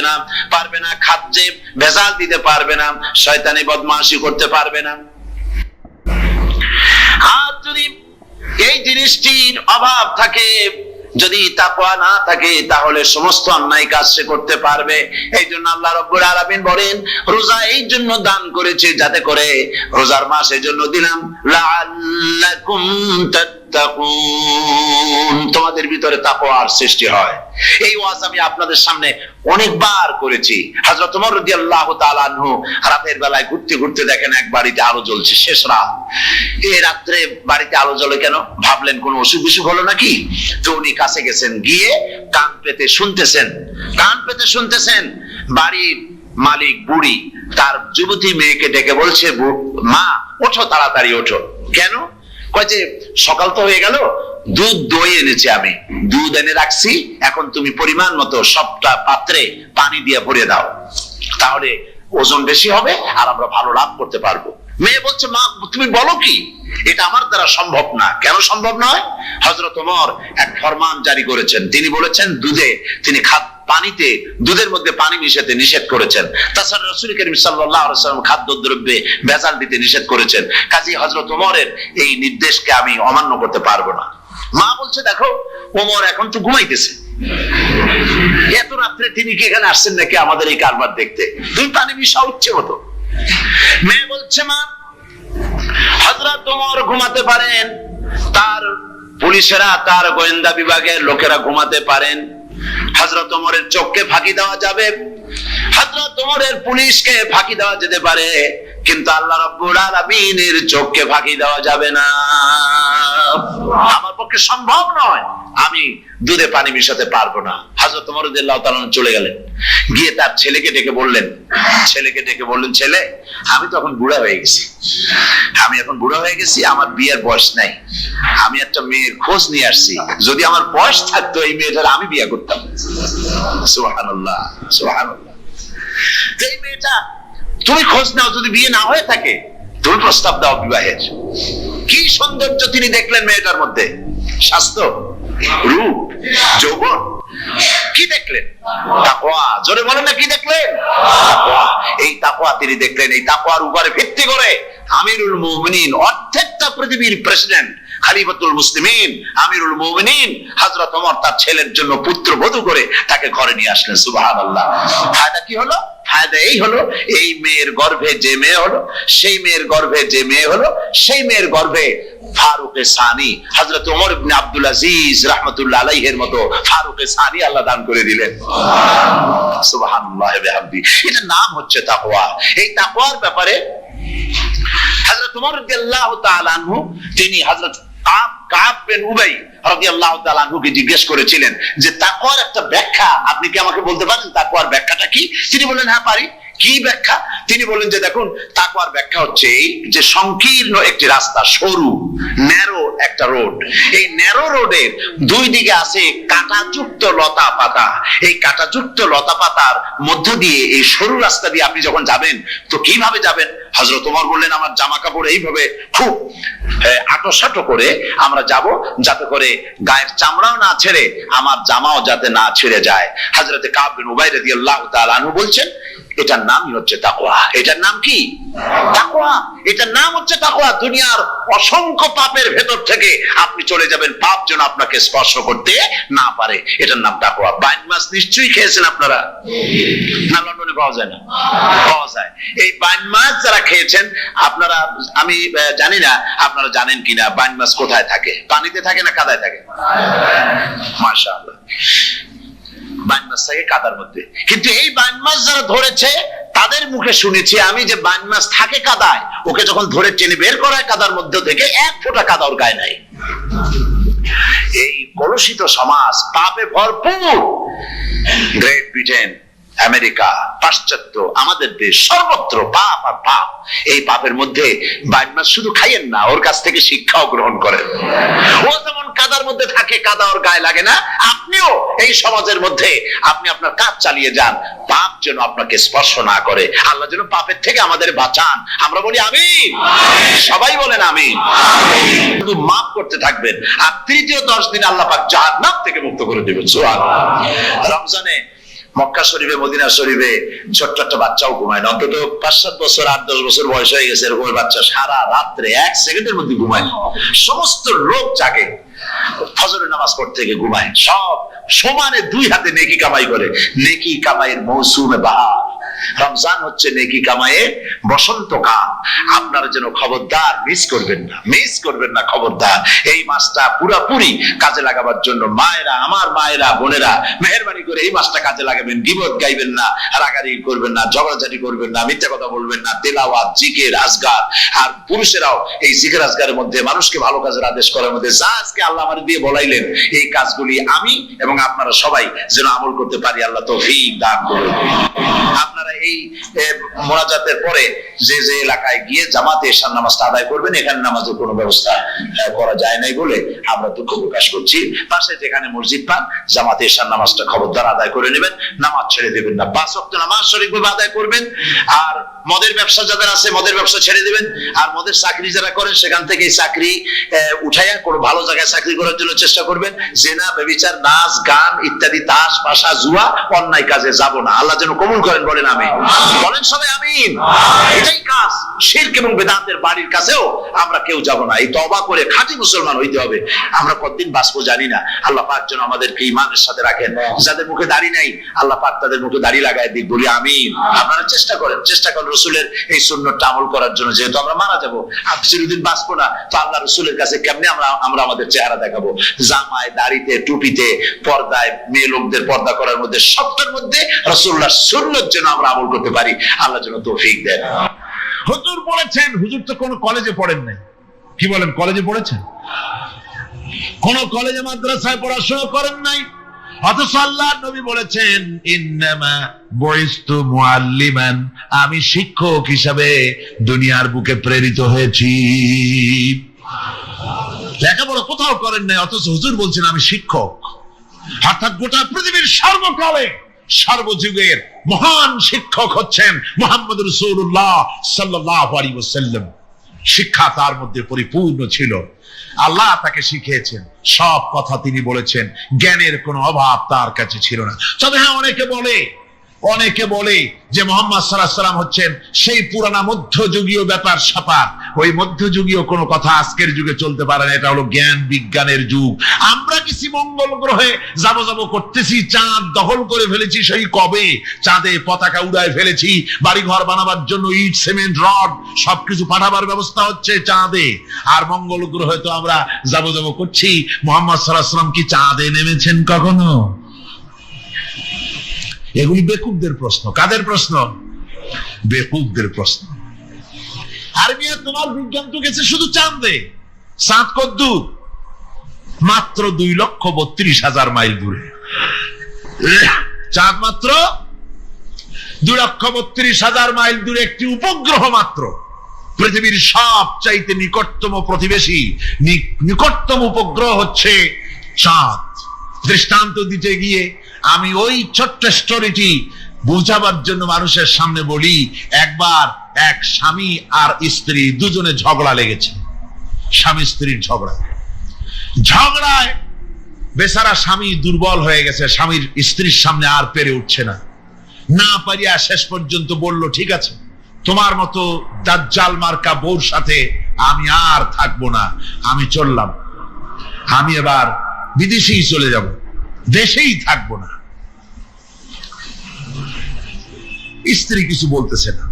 না, খাদ্যে ভেজাল দিতে পারবে না, শয়তানি বদমাশি করতে পারবে না। আর যদি এই জিনিসটির অভাব থাকে, যদি তাকওয়া না থাকে, তাহলে সমস্ত অন্যায় কাজ সে করতে পারবে। এই জন্য আল্লাহ রাব্বুল আলামিন বলেন, রোজা এই জন্য দান করেছে, যাতে করে রোজার মাস এই জন্য দিলাম, লাআল্লাকুম তাত্তাকুন, তোমাদের ভিতরে তাকওয়ার সৃষ্টি হয়। এই ওয়াজ আমি আপনাদের সামনে অনেকবার করেছি। হযরত ওমর রাদিয়াল্লাহু তাআলা আনহু রাতের বেলায় ঘুরতে ঘুরতে দেখেন এক বাড়িতে আলো জ্বলছে, শেষ রাত। এই রাত্রে বাড়িতে আলো জ্বলে কেন? ভাবলেন কোন অসুখ বিসুখ হলো নাকি। তো উনি কাছে গেছেন, গিয়ে কান পেতে শুনতেছেন। বাড়ির মালিক বুড়ি তার যুবতী মেয়েকে ডেকে বলছে, মা ওঠো, তাড়াতাড়ি ওঠো। কেন? কয় যে সকাল তো হয়ে গেল, দুধ দই এনেছি, আমি দুধ এনে রাখছি, এখন তুমি পরিমাণ মতো সবটা পাত্রে পানি দিয়ে ভরে দাও, তাহলে ওজন বেশি হবে আর আমরা ভালো লাভ করতে পারবো। মেয়ে বলছে, মা তুমি বলো কি, এটা আমার দ্বারা সম্ভব না। কেন সম্ভব নয়? হযরত ওমর এক ফরমান জারি করেছেন, তিনি বলেছেন পানিতে, দুধের মধ্যে পানি মিশাতে নিষেধ করেছেন। তাছাড়া রাসূল করিম সাল্লাল্লাহু আলাইহি ওয়াসাল্লাম খাদ্যদ্রব্যে ভেজাল দিতে নিষেধ করেছেন। কাজেই হযরত ওমরের এই নির্দেশকে আমি অমান্য করতে পারবো না। মা বলছে, দেখো ওমর এখন তো ঘুমাইতেছে, এত রাত্রে তিনি কি এখানে আসছেন নাকি আমাদের এই কারবার দেখতে? তুমি পানি মিশাও ইচ্ছে মতো। মেয়ে বলছে, মা হযরত ওমর ঘুমাতে পারেন, তার পুলিশেরা, তার গোয়েন্দা বিভাগের লোকেরা ঘুমাতে পারেন, হযরত ওমরের চোখকে ফাঁকি দেওয়া যাবে, হযরত ওমরের পুলিশকে ফাঁকি দেওয়া যেতে পারে, কিন্তু আল্লাহ রাব্বুল আলামিনের চোখকে ফাঁকি দেওয়া যাবে না। আমার পক্ষে সম্ভব নয়, আমি দুধে পানি মিশাতে পারবো না। হযরত ওমর রাদিয়াল্লাহু তাআলা চলে গেলেন, গিয়ে তার ছেলেকে ডেকে বললেন, ছেলে আমি তো এখন বুড়া হয়ে গেছি, আমার বিয়ের বয়স নাই, আমি একটা মেয়ের খোঁজ নিয়ে আসছি, যদি আমার বয়স থাকতো এই মেয়েটার আমি বিয়ে করতাম। সুবহানাল্লাহ, সুবহানাল্লাহ। এই মেয়েটা তুমি খোঁজ নাও, যদি বিয়ে না হয়ে থাকে তুমি প্রস্তাব দাও বিবাহের। কি সৌন্দর্য তিনি দেখলেন মেয়েটার মধ্যে, স্বাস্থ্য, রূপ, যৌবন, কি দেখলেন? তাকওয়া। জোরে বলেন না, কি দেখলেন? তাকওয়া। এই তাকওয়া তিনি দেখলেন। এই তাকওয়ার উপরে ভিত্তি করে আমিরুল মুমিনিন, অর্ধেকটা পৃথিবীর প্রেসিডেন্ট, খলিফাতুল মুসলিমিন, আমিরুল মুমিনিন হযরত ওমর তার ছেলের জন্য পুত্রবধূ করে তাকে ঘরে নিয়ে আসলেন। সুবহানাল্লাহ। ফায়দা কি হলো? ফায়দা এই হলো, এই মেয়ের গর্ভে যে মেয়ে হলো, সেই মেয়ের গর্ভে যে মেয়ে হলো, সেই মেয়ের গর্ভে ফারুক সানি হযরত ওমর ইবনে আব্দুল আজিজ রাহমাতুল্লাহ আলাইহির মতো ফারুক সানি আল্লাহ দান করে দিলেন। সুবহানাল্লাহ ওয়া বিহামদি। এটা নাম হচ্ছে তাকওয়া। এই তাকওয়ার ব্যাপারে হযরত ওমর রাদিয়াল্লাহু তাআলা আনহু তিনি হযরত কাব বিন উবাই রাদিয়াল্লাহু তাআলা আনহুকে জিজ্ঞেস করেছিলেন যে তাকওয়ার একটা ব্যাখ্যা আপনি কি আমাকে বলতে পারেন, তাকওয়ার ব্যাখ্যাটা কি? তিনি বললেন হ্যাঁ পারি। কি ব্যাখ্যা? তিনি বললেন যে দেখুন, তাকওয়ার ব্যাখ্যা হচ্ছে এই যে সংকীর্ণ একটি রাস্তা, সরু ন্যারো একটা রোড, এই ন্যারো রোডের দুই দিকে আছে কাঁটাযুক্ত লতা পাতা। এই কাঁটাযুক্ত লতা পাতার মধ্য দিয়ে এই সরু রাস্তা দিয়ে আপনি যখন যাবেন তো কিভাবে যাবেন? হযরত ওমর বললেন আমার জামা কাপড় এইভাবে খুব আটোসাটো করে আমরা যাব, যাতে করে গায়ের চামড়াও না ছেড়ে আমার জামাও যাতে না ছিঁড়ে যায়। হযরত কাব বিন উবাই রাদিয়াল্লাহু তাআলা আনহু বলছেন এটার নামই হচ্ছে তাকওয়া। এটার নাম কি? তাকওয়া। এটার নাম হচ্ছে তাকওয়া। দুনিয়ার অসংখ্য পাপের ভেতর থেকে আপনি চলে যাবেন, পাপ যেন আপনাকে স্পর্শ করতে না পারে। এটার নাম তাকওয়া। বাইন মাছ নিশ্চয়ই খেয়েছেন আপনারা, না লন্ডনে পাওয়া যায় না? পাওয়া যায়। এই বাইন মাছ যারা খেয়েছেন আপনারা, আমি জানি না আপনারা জানেন কিনা, বাইন মাছ কোথায় থাকে? পানিতে থাকে না কাদায় থাকে? মাশাআল্লাহ, বাইন মাছ থাকে কাদার মধ্যে। কিন্তু এই বাইন মাছ যারা ধরেছে তাদের মুখে শুনেছি আমি যে বাইন মাছ থাকে কাদায়, ওকে যখন ধরে টেনে বের করা হয় কাদার মধ্যে থেকে এক ফোঁটা কাদা ওর গায়ে নাই। এই কলুষিত সমাজ, পাপে ভরপুর। গ্রেট ব্রিটেন, আমেরিকা, পাশ্চাত্য, আমাদের দেশ, সর্বত্র পাপ আর পাপ। এই পাপের মধ্যে বাইন মাছ শুধু খাইয়েন না, ওর কাছ থেকে শিক্ষাও গ্রহণ করেন। ও যেমন কাদার মধ্যে থাকে, কাদা ওর গায়ে লাগে না, আপনিও এই সমাজের মধ্যে আপনি আপনার কাজ চালিয়ে যান, পাপ যেন আপনাকে স্পর্শ না করে। আল্লাহ যেন পাপের থেকে আমাদের বাঁচান। আমরা বলি আমিন, সবাই বলেন আমিন। শুধু মাফ করতে থাকবেন, আর তৃতীয় 10 দিন আল্লাহ পাক জাহান্নাম থেকে মুক্ত করে দিবেন। সুবহানাল্লাহ। রমজানে মক্কা শরীফে, মদিনা শরীফে ছোট্ট একটা বাচ্চাও ঘুমায় না, অন্তত 5-7 বছর 8-10 বছর বয়স হয়ে গেছে এরকম বাচ্চা সারা রাত্রে 1 সেকেন্ডের মধ্যে ঘুমায় না। সমস্ত লোক জাগে, ফজরের নামাজ পড়তে গিয়ে ঘুমায়, সব সমানে 2 হাতে নেকি কামাই করে। নেকি কামাইয়ের মৌসুমে বাহার। রমজান হচ্ছে নেকি কামাইয়ের বসন্তকাল। আপনারা যেন খবরদার মিস করবেন না, মিস করবেন না, খবরদার। এই মাসটা পুরোপুরি কাজে লাগাবার জন্য মায়েরা, আমার মায়েরা, বোনেরা, মেহেরবানি করে এই মাসটা কাজে লাগাবেন। গীবত গাইবেন না, রাগারাগি করবেন না, ঝগড়াঝাটি করবেন না, মিথ্যা কথা বলবেন না, তেলাওয়াত, জিকির, আজগার। আর পুরুষেরাও এই জিকির আজগারের মধ্যে, মানুষকে ভালো কাজের আদেশ করার মধ্যে যা আজকে আল্লাহ আমার দিয়ে বলাইলেন, এই কাজগুলি আমি এবং আপনারা সবাই যেন আমল করতে পারি। আল্লাহ তৌফিক দান করুন। আপনারা এই মোনাজাতের পরে যে যে এলাকায় গিয়ে জামাতে এশার নামাজটা আদায় করবেন, এখানে নামাজের কোনো ব্যবস্থা করা যায় নাই বলে আমরা দুঃখ প্রকাশ করছি। পাশে যেখানে মসজিদ পান, জামাতে এশার নামাজটা খবরদার আদায় করে নেবেন, নামাজ ছেড়ে দেবেন না। 5 ওয়াক্ত নামাজ সঠিকভাবে আদায় করবেন। আর মদের ব্যবসা যাদের আছে, মদের ব্যবসা ছেড়ে দিবেন। আর মদের চাকরি যারা করেন, সেখান থেকে চাকরি উঠাইয়া কোনো ভালো জায়গায় চাকরি করার জন্য চেষ্টা করবেন। জেনা, ব্যভিচার, নাচ, গান ইত্যাদি, তাস, পাশা, জুয়া, অন্যায় কাজে যাব না। আল্লাহ যেন কবুল করেন, বলেন আমিন। বলেন সবাই আমিন। এটাই কাজ। শিরক এবং বেদাতের বাড়ির কাছেও আমরা কেউ যাব না। এই তওবা করে খাঁটি মুসলমান হইতে হবে। আমরা কতদিন বাঁচবো জানি না। আল্লাহ পাক যেন আমাদেরকে ঈমানের সাথে রাখেন। যাদের মুখে দাড়ি নাই, আল্লাহ পাক তাদের মুখে দাড়ি লাগায় দিক, বলি আমিন। আপনারা চেষ্টা করেন, চেষ্টা করেন রাসূলের এই সুন্নতটা আমল করার জন্য। যেহেতু আমরা মারা যাবো, আর চিরদিন বাঁচবো না, তো আল্লাহ রাসূলের কাছে কেমনে আমরা আমাদের চেহারা দেখাবো? জামায়, দাড়িতে, টুপিতে, পর্দায়, মেয়ে লোকদের পর্দা করার মধ্যে, সবটার মধ্যে রাসূলুল্লাহর সুন্নত যেন আমরা আমল করতে পারি। আল্লাহ যেন তৌফিক দেন। হুজুর বলেছেন, হুজুর তো কোনো কলেজে পড়েন নাই, কি বলেন? কলেজে পড়েছেন? কোন কলেজে মাদ্রাসায় পড়াশোনা করেন নাই, অথচ আল্লাহর নবী বলেছেন ইন্নামা বুইস্তু মুআল্লিমান, আমি শিক্ষক হিসাবে দুনিয়ার বুকে প্রেরিত হয়েছি। লেখাপড়া কোথাও করেন নাই, অথচ হুজুর বলছেন আমি শিক্ষক। অর্থাৎ গোটা পৃথিবীর সর্বকালে, সর্বযুগের মহান শিক্ষক হচ্ছেন মুহাম্মদ রাসূলুল্লাহ সাল্লাল্লাহু আলাইহি ওয়াসাল্লাম। শিক্ষা তার মধ্যে পরিপূর্ণ ছিল। আল্লাহ তাকে শিখিয়েছেন, সব কথা তিনি বলেছেন, জ্ঞানের কোনো অভাব তার কাছে ছিল না। তবে হ্যাঁ, অনেকে বলে যে মুহাম্মদ সাল্লাল্লাহু আলাইহি ওয়াসাল্লাম হচ্ছেন সেই পুরানা মধ্যযুগীয় ব্যাপার স্যাপার। ওই মধ্যযুগীয় কোনো কথা আজকের যুগে চলতে পারে না। এটা হলো জ্ঞান বিজ্ঞানের যুগ। আমরা কিছু মঙ্গল গ্রহে যাব করতেছি, চাঁদ দখল করে ফেলেছি সেই কবে, চাঁদে পতাকা উড়ায় ফেলেছি, বাড়িঘর বানাবার জন্য ইট, সিমেন্ট, রড সবকিছু পাঠাবার ব্যবস্থা হচ্ছে চাঁদে। আর মঙ্গল গ্রহে তো আমরা যাব করছি। মুহাম্মদ সাল্লাল্লাহু আলাইহি ওয়াসাল্লাম কি চাঁদে নেমেছেন কখনো? এগুলি বেকুবদের প্রশ্ন। কাদের প্রশ্ন? বেকুবদের প্রশ্ন। আর মিয়া, তোমার বিজ্ঞান তো গেছে শুধু চাঁদে। চাঁদ কদ্দুর? মাত্র 2,32,000 মাইল দূরে। চাঁদ মাত্র 2,32,000 মাইল দূরে একটি উপগ্রহ মাত্র। পৃথিবীর সবচাইতে নিকটতম প্রতিবেশী, নিকটতম উপগ্রহ হচ্ছে চাঁদ। দৃষ্টান্ত দিতে গিয়ে আমি ওই ছোট্ট স্টোরিটি বুঝাবার জন্য মানুষের সামনে বলি, একবার এক স্বামী আর স্ত্রী দুজনে ঝগড়া লেগেছে। স্বামী স্ত্রীর ঝগড়ায় বেচারা স্বামী দুর্বল হয়ে গেছে, স্বামীর স্ত্রীর সামনে আর পেরে উঠছে না। না পারিয়া শেষ পর্যন্ত বলল, ঠিক আছে, তোমার মতো দাজ্জাল মার্কা বউর সাথে আমি আর থাকবো না, আমি চললাম, আমি এবার বিদেশেই চলে যাব, দেশেই থাকবো না। স্ত্রী কিছু বলতেছে না।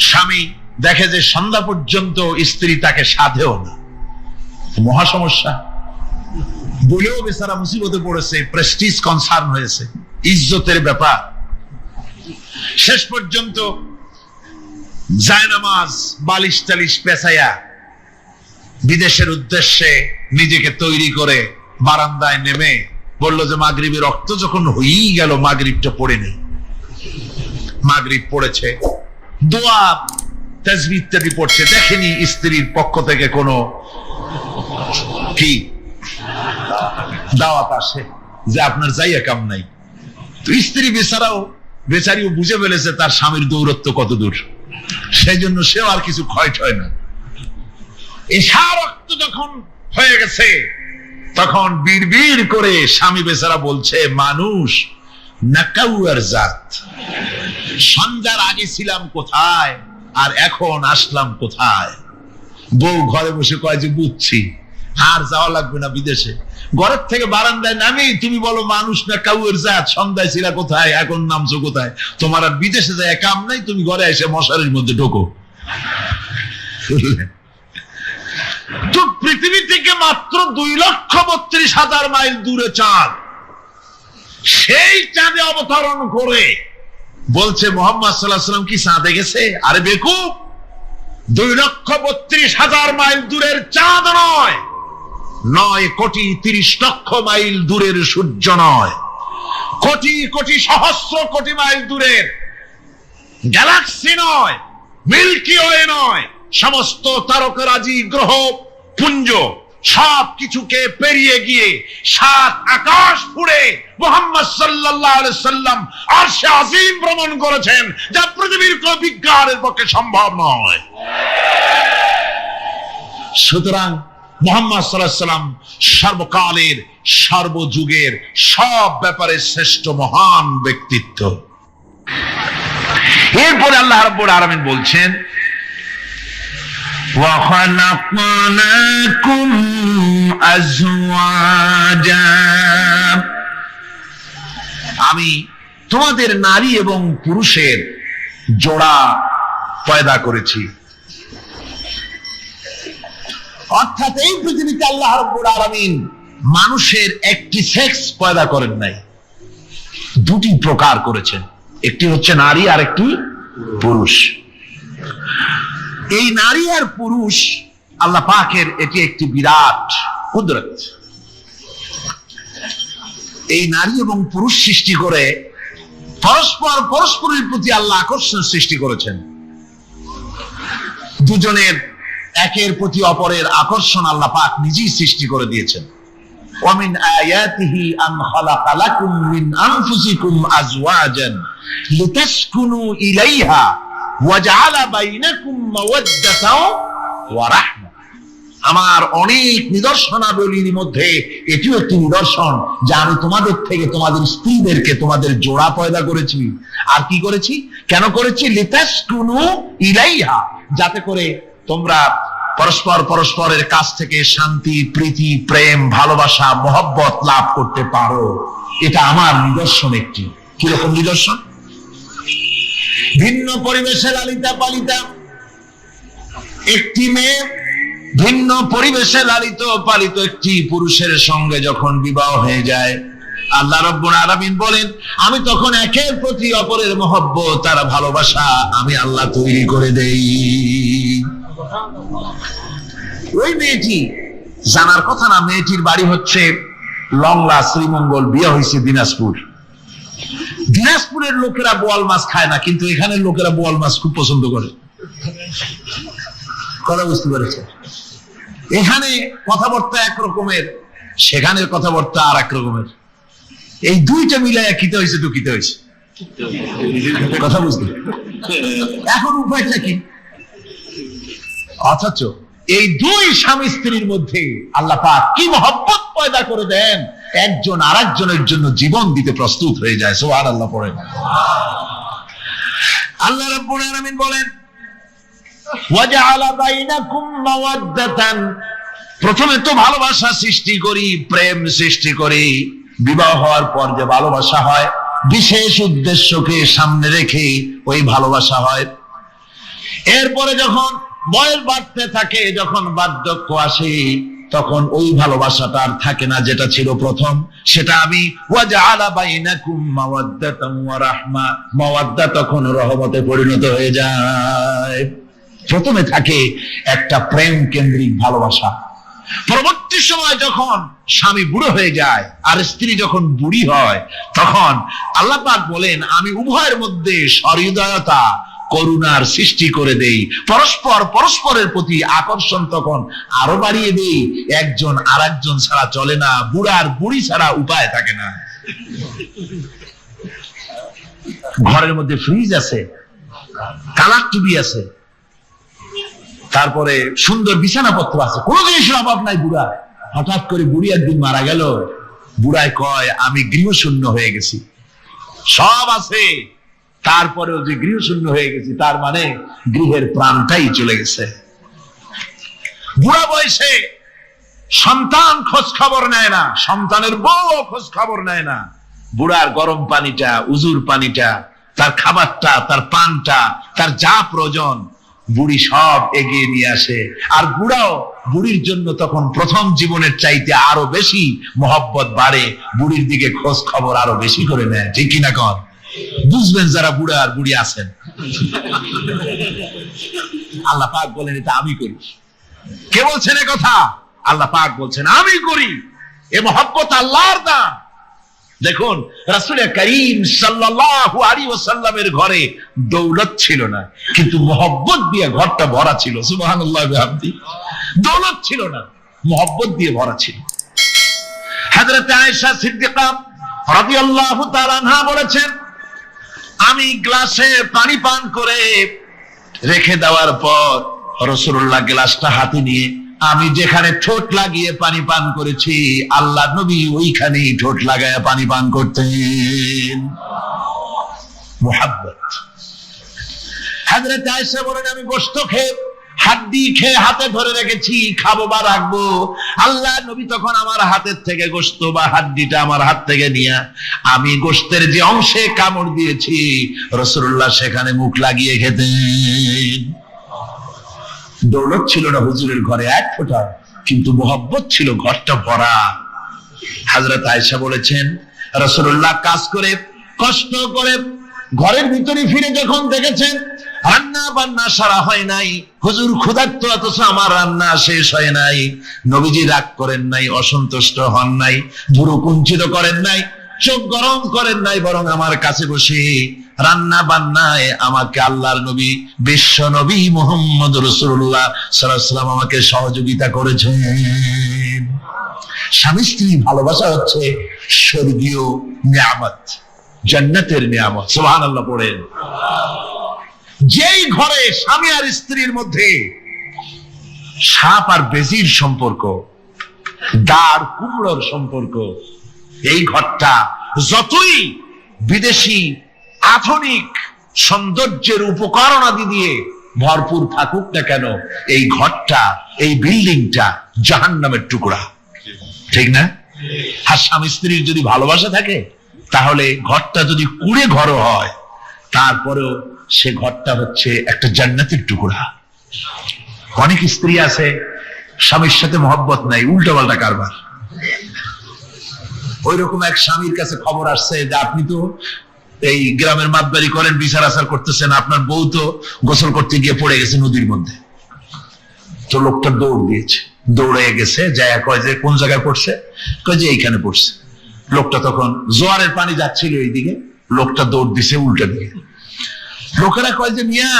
স্বামী দেখে যে সন্ধ্যা পর্যন্ত স্ত্রী তাকে সাধেও না, মহা সমস্যা। বলেও বেচারা মুসিবতে পড়েছে, প্রেস্টিজ কনসার্ন হয়েছে, ইজ্জতের ব্যাপার। শেষ পর্যন্ত জায়নামাজ বালিশ টালিশ পেঁচাইয়া বিদেশের উদ্দেশ্যে নিজেকে তৈরি করে বারান্দায় নেমে বলল যে মাগরিবের রক্ত যখন হয়েই গেল, মাগরিবটা পড়ে নেই। মাগরিব পড়েছে, দোয়া তাসবিহ ইত্যাদি পড়ছে, দেখেনি স্ত্রীর পক্ষ থেকে কোনো কি দাওয়াত আসে যে আপনার যাইয়া কাম নাই। তো স্ত্রী বেচারিও বুঝে ফেলেছে তার স্বামীর দৌরত্ব কত দূর, সেই জন্য সেও আর কিছু ক্ষয় টয় না। এশা রক্ত যখন হয়ে গেছে তখন বিড়বিড় করে স্বামী বেচারা বলছে, মানুষ নাকাউয়ার জাত, সন্ধ্যার আগে ছিলাম কোথায় আর এখন আসলাম কোথায়। বউ ঘরে বসে কয় যে বুঝছি, আর যাওয়া লাগবে না বিদেশে। ঘরের থেকে বারান্দায় নামি তুমি বলো মানুষ না কাউয়ের জাত, সন্ধ্যায় ছিলা কোথায়, এখন নামছো কোথায়। তোমার আর বিদেশে যায় কাম নাই, তুমি ঘরে এসে মশারির মধ্যে ঢোকো। তো পৃথিবী থেকে মাত্র 2,32,000 মাইল দূরে চাঁদ, সেই চাঁদে অবতরণ করে বলছে মুহাম্মদ সাল্লাল্লাহু আলাইহি ওয়াসাল্লাম কি চাঁদে গেছে? আরে বেকুব, 2,32,000 মাইল দূরের চাঁদ নয়, 9,30,00,000 মাইল দূরের সূর্য নয়, কোটি কোটি সহস্র কোটি মাইল দূরের গ্যালাক্সি নয়, মিল্কি ওয়ে নয়, সমস্ত তারকারাজি গ্রহ পুঞ্জ সব কিছুকে পেরিয়ে গিয়ে 7 আকাশ ফুঁড়ে মুহাম্মদ সাল্লাল্লাহু আলাইহি সাল্লাম আরশে আজিম ভ্রমণ করেছেন, যা পৃথিবীর কোন বিজ্ঞানের পক্ষে সম্ভব নয়। সুতরাং মুহাম্মদ সাল্লাল্লাহু আলাইহি সাল্লাম সর্বকালের সর্বযুগের সব ব্যাপারে শ্রেষ্ঠ মহান ব্যক্তিত্ব। এরপরে আল্লাহ রাব্বুল আলামিন বলছেন, وَخَلَقْنَاكُمْ أَزْوَاجًا, আমি তোমাদের নারী এবং পুরুষের জোড়া পয়দা করেছি। অর্থাৎ এই পৃথিবীতে আল্লাহ রাব্বুল আলামিন মানুষের একটি সেক্স পয়দা করেন নাই, দুটি প্রকার করেছেন, একটি হচ্ছে নারী আর একটি পুরুষ। এই নারী আর পুরুষ আল্লাহ পাকের এটি একটি বিরাট কুদরত। এই নারী এবং পুরুষ সৃষ্টি করে পরস্পরের প্রতি আল্লাহ আকর্ষণ সৃষ্টি করেছেন। দুজনের একের প্রতি অপরের আকর্ষণ আল্লাহ পাক নিজেই সৃষ্টি করে দিয়েছেন। وَمِنْ آيَاتِهِ أَنْ خَلَقَ لَكُمْ مِنْ أَنْفُسِكُمْ أَزْوَاجًا لِتَسْكُنُوا إِلَيْهَا وَجَعَلَ بَيْنَكُمْ مَوَدَّةً وَرَحْمَةً। আমার অনেক নিদর্শনাবলীর মধ্যে এটিও একটি নিদর্শন যে আমি তোমাদের থেকে তোমাদের স্ত্রীদেরকে তোমাদের জোড়া পয়দা করেছি। আর কি করেছি, কেন করেছি? লিতাসকুনু ইলাইহা, যাতে করে তোমরা পরস্পরের কাছ থেকে শান্তি, প্রীতি, প্রেম, ভালোবাসা, মহব্বত লাভ করতে পারো। এটা আমার নিদর্শন একটি। কিরকম নিদর্শন? ভিন্ন পরিবেশে লালিতা পালিতা একটি মেয়ে ভিন্ন পরিবেশে লালিত পালিত একটি পুরুষের সঙ্গে যখন বিবাহ হয়ে যায়, আল্লাহ রাব্বুল আলামিন বলেন আমি তখন একের প্রতি অপরের মহব্বত আর ভালোবাসা আমি আল্লাহ তৈরি করে দেই। ওই মেয়েটি জানার কথা না, মেয়েটির বাড়ি হচ্ছে লংলা, শ্রীমঙ্গল, বিয়ে হয়েছে দিনাজপুর। দিনাজপুরের লোকেরা বোয়াল মাছ খায় না, কিন্তু এখানের লোকেরা বোয়াল মাছ খুব পছন্দ করে। কথা বুঝতে পেরেছে? এখানে কথাবার্তা এক রকমের, সেখানের কথাবার্তা আর এক রকমের। এই দুইটা মিলাইয়া খিতে হয়েছে তো খিতে হয়েছে। কথা বুঝতে, এখন উপায়টা কি? অথচ এই দুই স্বামী স্ত্রীর মধ্যে আল্লাহ পাক কি মহব্বত পয়দা করে দেন, একজন আরেকজনের জন্য জীবন দিতে প্রস্তুত হয়ে যায়। সুবহানাল্লাহ পড়েন। আল্লাহ রাব্বুল আলামিন বলেন, ওয়াজআলা বাইনাকুম মাওয়াদ্দাতান, প্রথমে তো ভালোবাসা সৃষ্টি করি, প্রেম সৃষ্টি করি। বিবাহ হওয়ার পর যে ভালোবাসা হয়, বিশেষ উদ্দেশ্যকে সামনে রেখে ওই ভালোবাসা হয়। এরপরে যখন বয়স বাড়তে থাকে, যখন বার্ধক্য আসে, তখন ওই ভালোবাসাটা আর থাকে না যেটা ছিল প্রথম। সেটা আমি ওয়াজআলা বাইনাকুম মাওয়াদ্দাতান ওয়া রাহমা, মাওয়াদ্দা তখন রহমতে পরিণত হয়ে যায়। প্রথমে থাকে একটা প্রেম কেন্দ্রিক ভালোবাসা। পরবর্তী সময় যখন স্বামী বুড়ো হয়ে যায় আর স্ত্রী যখন বুড়ি হয়, তখন আল্লাহ পাক বলেন, আমি উভয়ের মধ্যে সহৃদয়তা, করুণার সৃষ্টি করে দেই। পরস্পরের প্রতি আকর্ষণ তখন আরো বাড়িয়ে দেই। একজন আর একজন ছাড়া চলে না, বুড়ার বুড়ি ছাড়া উপায় থাকে না। ঘরের মধ্যে ফ্রিজ আছে, কালার টিভি আছে, তারপরে সুন্দর বিছানাপত্র আছে, কোনো জিনিসের অভাব নাই বুড়া। হঠাৎ করে বুড়ি একদিন মারা গেল, বুড়ায় কয়, আমি গৃহশূন্য হয়ে গেছি। সব আছে, তারপরেও যে গৃহশূন্য হয়ে গেছি, তার মানে গৃহের প্রাণটাই চলে গেছে। বুড়া বয়সে সন্তান খোঁজ খবর নেয় না, সন্তানের বউ খোঁজ খবর নেয় না। বুড়ার গরম পানিটা, উজুর পানিটা, তার খাবারটা, তার পানটা, তার যা প্রয়োজন বুড়ি সব এগিয়ে নিয়ে আসে। আর বুড়াও বুড়ির জন্য তখন প্রথম জীবনের চাইতে আরো বেশি মহব্বত বাড়ে, বুড়ির দিকে খোঁজ খবর আরো বেশি করে নেয়। ঠিক কিনা কন? বুঝবেন যারা বুড়া আর বুড়ি আছেন। আল্লাহ পাক বলেন, এটা আমি করি। কে বলছেন এ কথা? আল্লাহ পাক বলছেন, আমি করি। এ মহব্বত আল্লাহর দান। দেখুন, রাসূল করিম সাল্লাল্লাহু আলাইহি ওয়াসাল্লামের ঘরে দৌলত ছিল না, কিন্তু মহব্বত দিয়ে ঘরটা ভরা ছিল। সুবহানাল্লাহ বিহামদি। দৌলত ছিল না, মহব্বত দিয়ে ভরা ছিল। হযরত আয়েশা সিদ্দিকা রাদিয়াল্লাহু তাআলা আনহা বলেছেন, আমি গ্লাসে পানি পান করে রেখে দেওয়ার পর রাসূলুল্লাহ গ্লাসটা হাতে নিয়ে আমি যেখানে ঠোঁট লাগিয়ে পানি পান করেছি, আল্লাহ নবী ওইখানেই ঠোঁট লাগায় পানি পান করতেন। মুহাব্বত। হযরত আয়েশা বলেন, আমি গোশত খেয়ে, হাড্ডি খেয়ে হাতে ধরে রেখেছি, খাবো বা রাখবো। আল্লাহ নবী তখন আমার হাতের থেকে গোশত বা হাড্ডিটা আমার হাত থেকে নিয়ে আমি গোশতের যে অংশে কামড় দিয়েছি, রাসূলুল্লাহ সেখানে মুখ লাগিয়ে খেতেন। দৌলত ছিল না হুজুরের ঘরে এক ফোঁটা, কিন্তু মহব্বত ছিল ঘরটা ভরা। হযরত আয়েশা বলেছেন, রাসূলুল্লাহ কাজ করে কষ্ট করে ঘরের ভিতরে ফিরে যখন দেখেছেন রান্না বান্না সারা হয় নাই, হুজুর ক্ষুধার্ত, অথচ আমার রান্না শেষ হয় নাই, নবীজি রাগ করেন নাই, অসন্তুষ্ট হন নাই, ভুরু কুঞ্চিত করেন নাই, চোখ গরম করেন নাই, বরং আমার কাছে বসে রান্না বান্নায় আমাকে আল্লাহর নবী, বিশ্ব নবী মুহাম্মদ রাসূলুল্লাহ সাল্লাল্লাহু আলাইহি ওয়াসাল্লাম আমাকে সহযোগিতা করেছেন। স্বামী স্ত্রী ভালোবাসা হচ্ছে স্বর্গীয় নিয়ামত, জান্নাতের নিয়ামত। সুবহানাল্লাহ পড়েন। যেই ঘরে স্বামী আর স্ত্রীর মধ্যে সাপ আর বেজির সম্পর্ক, দাঁড় কুমড়োর সম্পর্ক, এই ঘরটা যতই বিদেশি আধুনিক সৌন্দর্যের উপকরণ আদি দিয়ে ভরপুর থাকুক না কেন, এই ঘরটা, এই বিল্ডিংটা জাহান্নামের টুকরা। ঠিক না? আর স্বামী স্ত্রীর যদি ভালোবাসা থাকে, তাহলে ঘরটা যদি কুড়ে ঘর হয়, তারপরেও সে ঘরটা হচ্ছে একটা জান্নাতের টুকরা। অনেক স্ত্রী আছে স্বামীর সাথে মহব্বত নাই, উল্টো পাল্টা কারবার। ওই রকম এক স্বামীর কাছে খবর আসছে যে আপনি তো এই গ্রামের মাতবাড়ি করেন, বিচার আচার করতেছেন, আপনার বউ তো গোসল করতে গিয়ে পড়ে গেছে নদীর মধ্যে। তো লোকটা দৌড় দিয়েছে, দৌড়ে গেছে, যায় কয় যে কোন জায়গায় পড়ছে, কয় যে এইখানে পড়ছে। লোকটা তখন জোয়ারের পানি যাচ্ছিল এইদিকে, লোকটা দৌড় দিছে উল্টা দিকে। লোকেরা কয় যে মিয়া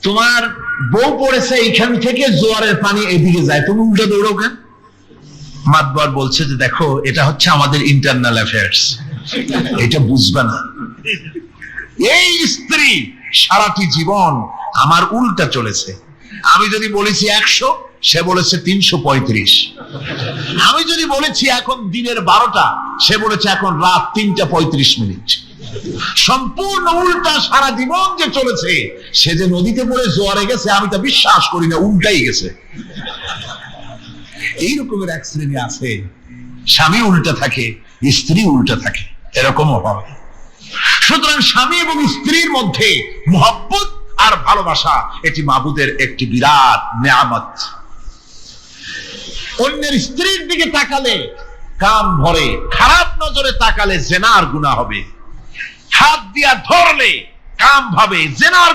তোমার বউ পড়েছে এইখান থেকে জোয়ারের পানি এদিকে যায়, তুমি উল্টা দৌড়ো কেন? মাতবার বলছে যে দেখো এটা হচ্ছে আমাদের ইন্টারনাল অ্যাফেয়ার্স, এটা বুঝবে না। এই স্ত্রী সারাটি জীবন আমার উল্টা চলেছে। আমি যদি বলেছি 100, সে বলেছে 335। আমি যদি বলেছি এখন দিনের 12টা, সে বলেছে এখন রাত 3:35। সম্পূর্ণ উল্টা সারা জীবন যে চলেছে। সে যে নদীতে পড়ে জোয়ারে গেছে আমি তা বিশ্বাস করি না, উল্টাই গেছে। এই রকমের এক শ্রেণী আছে, স্বামী উল্টা থাকে, স্ত্রী উল্টা থাকে, এরকমও হয়। সুতরাং স্বামী এবং স্ত্রীর মধ্যে মহব্বত আর ভালোবাসা, এটি মাবুদের একটি বিরাট নেয়ামত। অন্যের স্ত্রীর দিকে তাকালে কান ভরে, খারাপ নজরে তাকালে জেনার গুনাহ হবে। হাত দিয়া ধরলে কাম ভাবে জেনার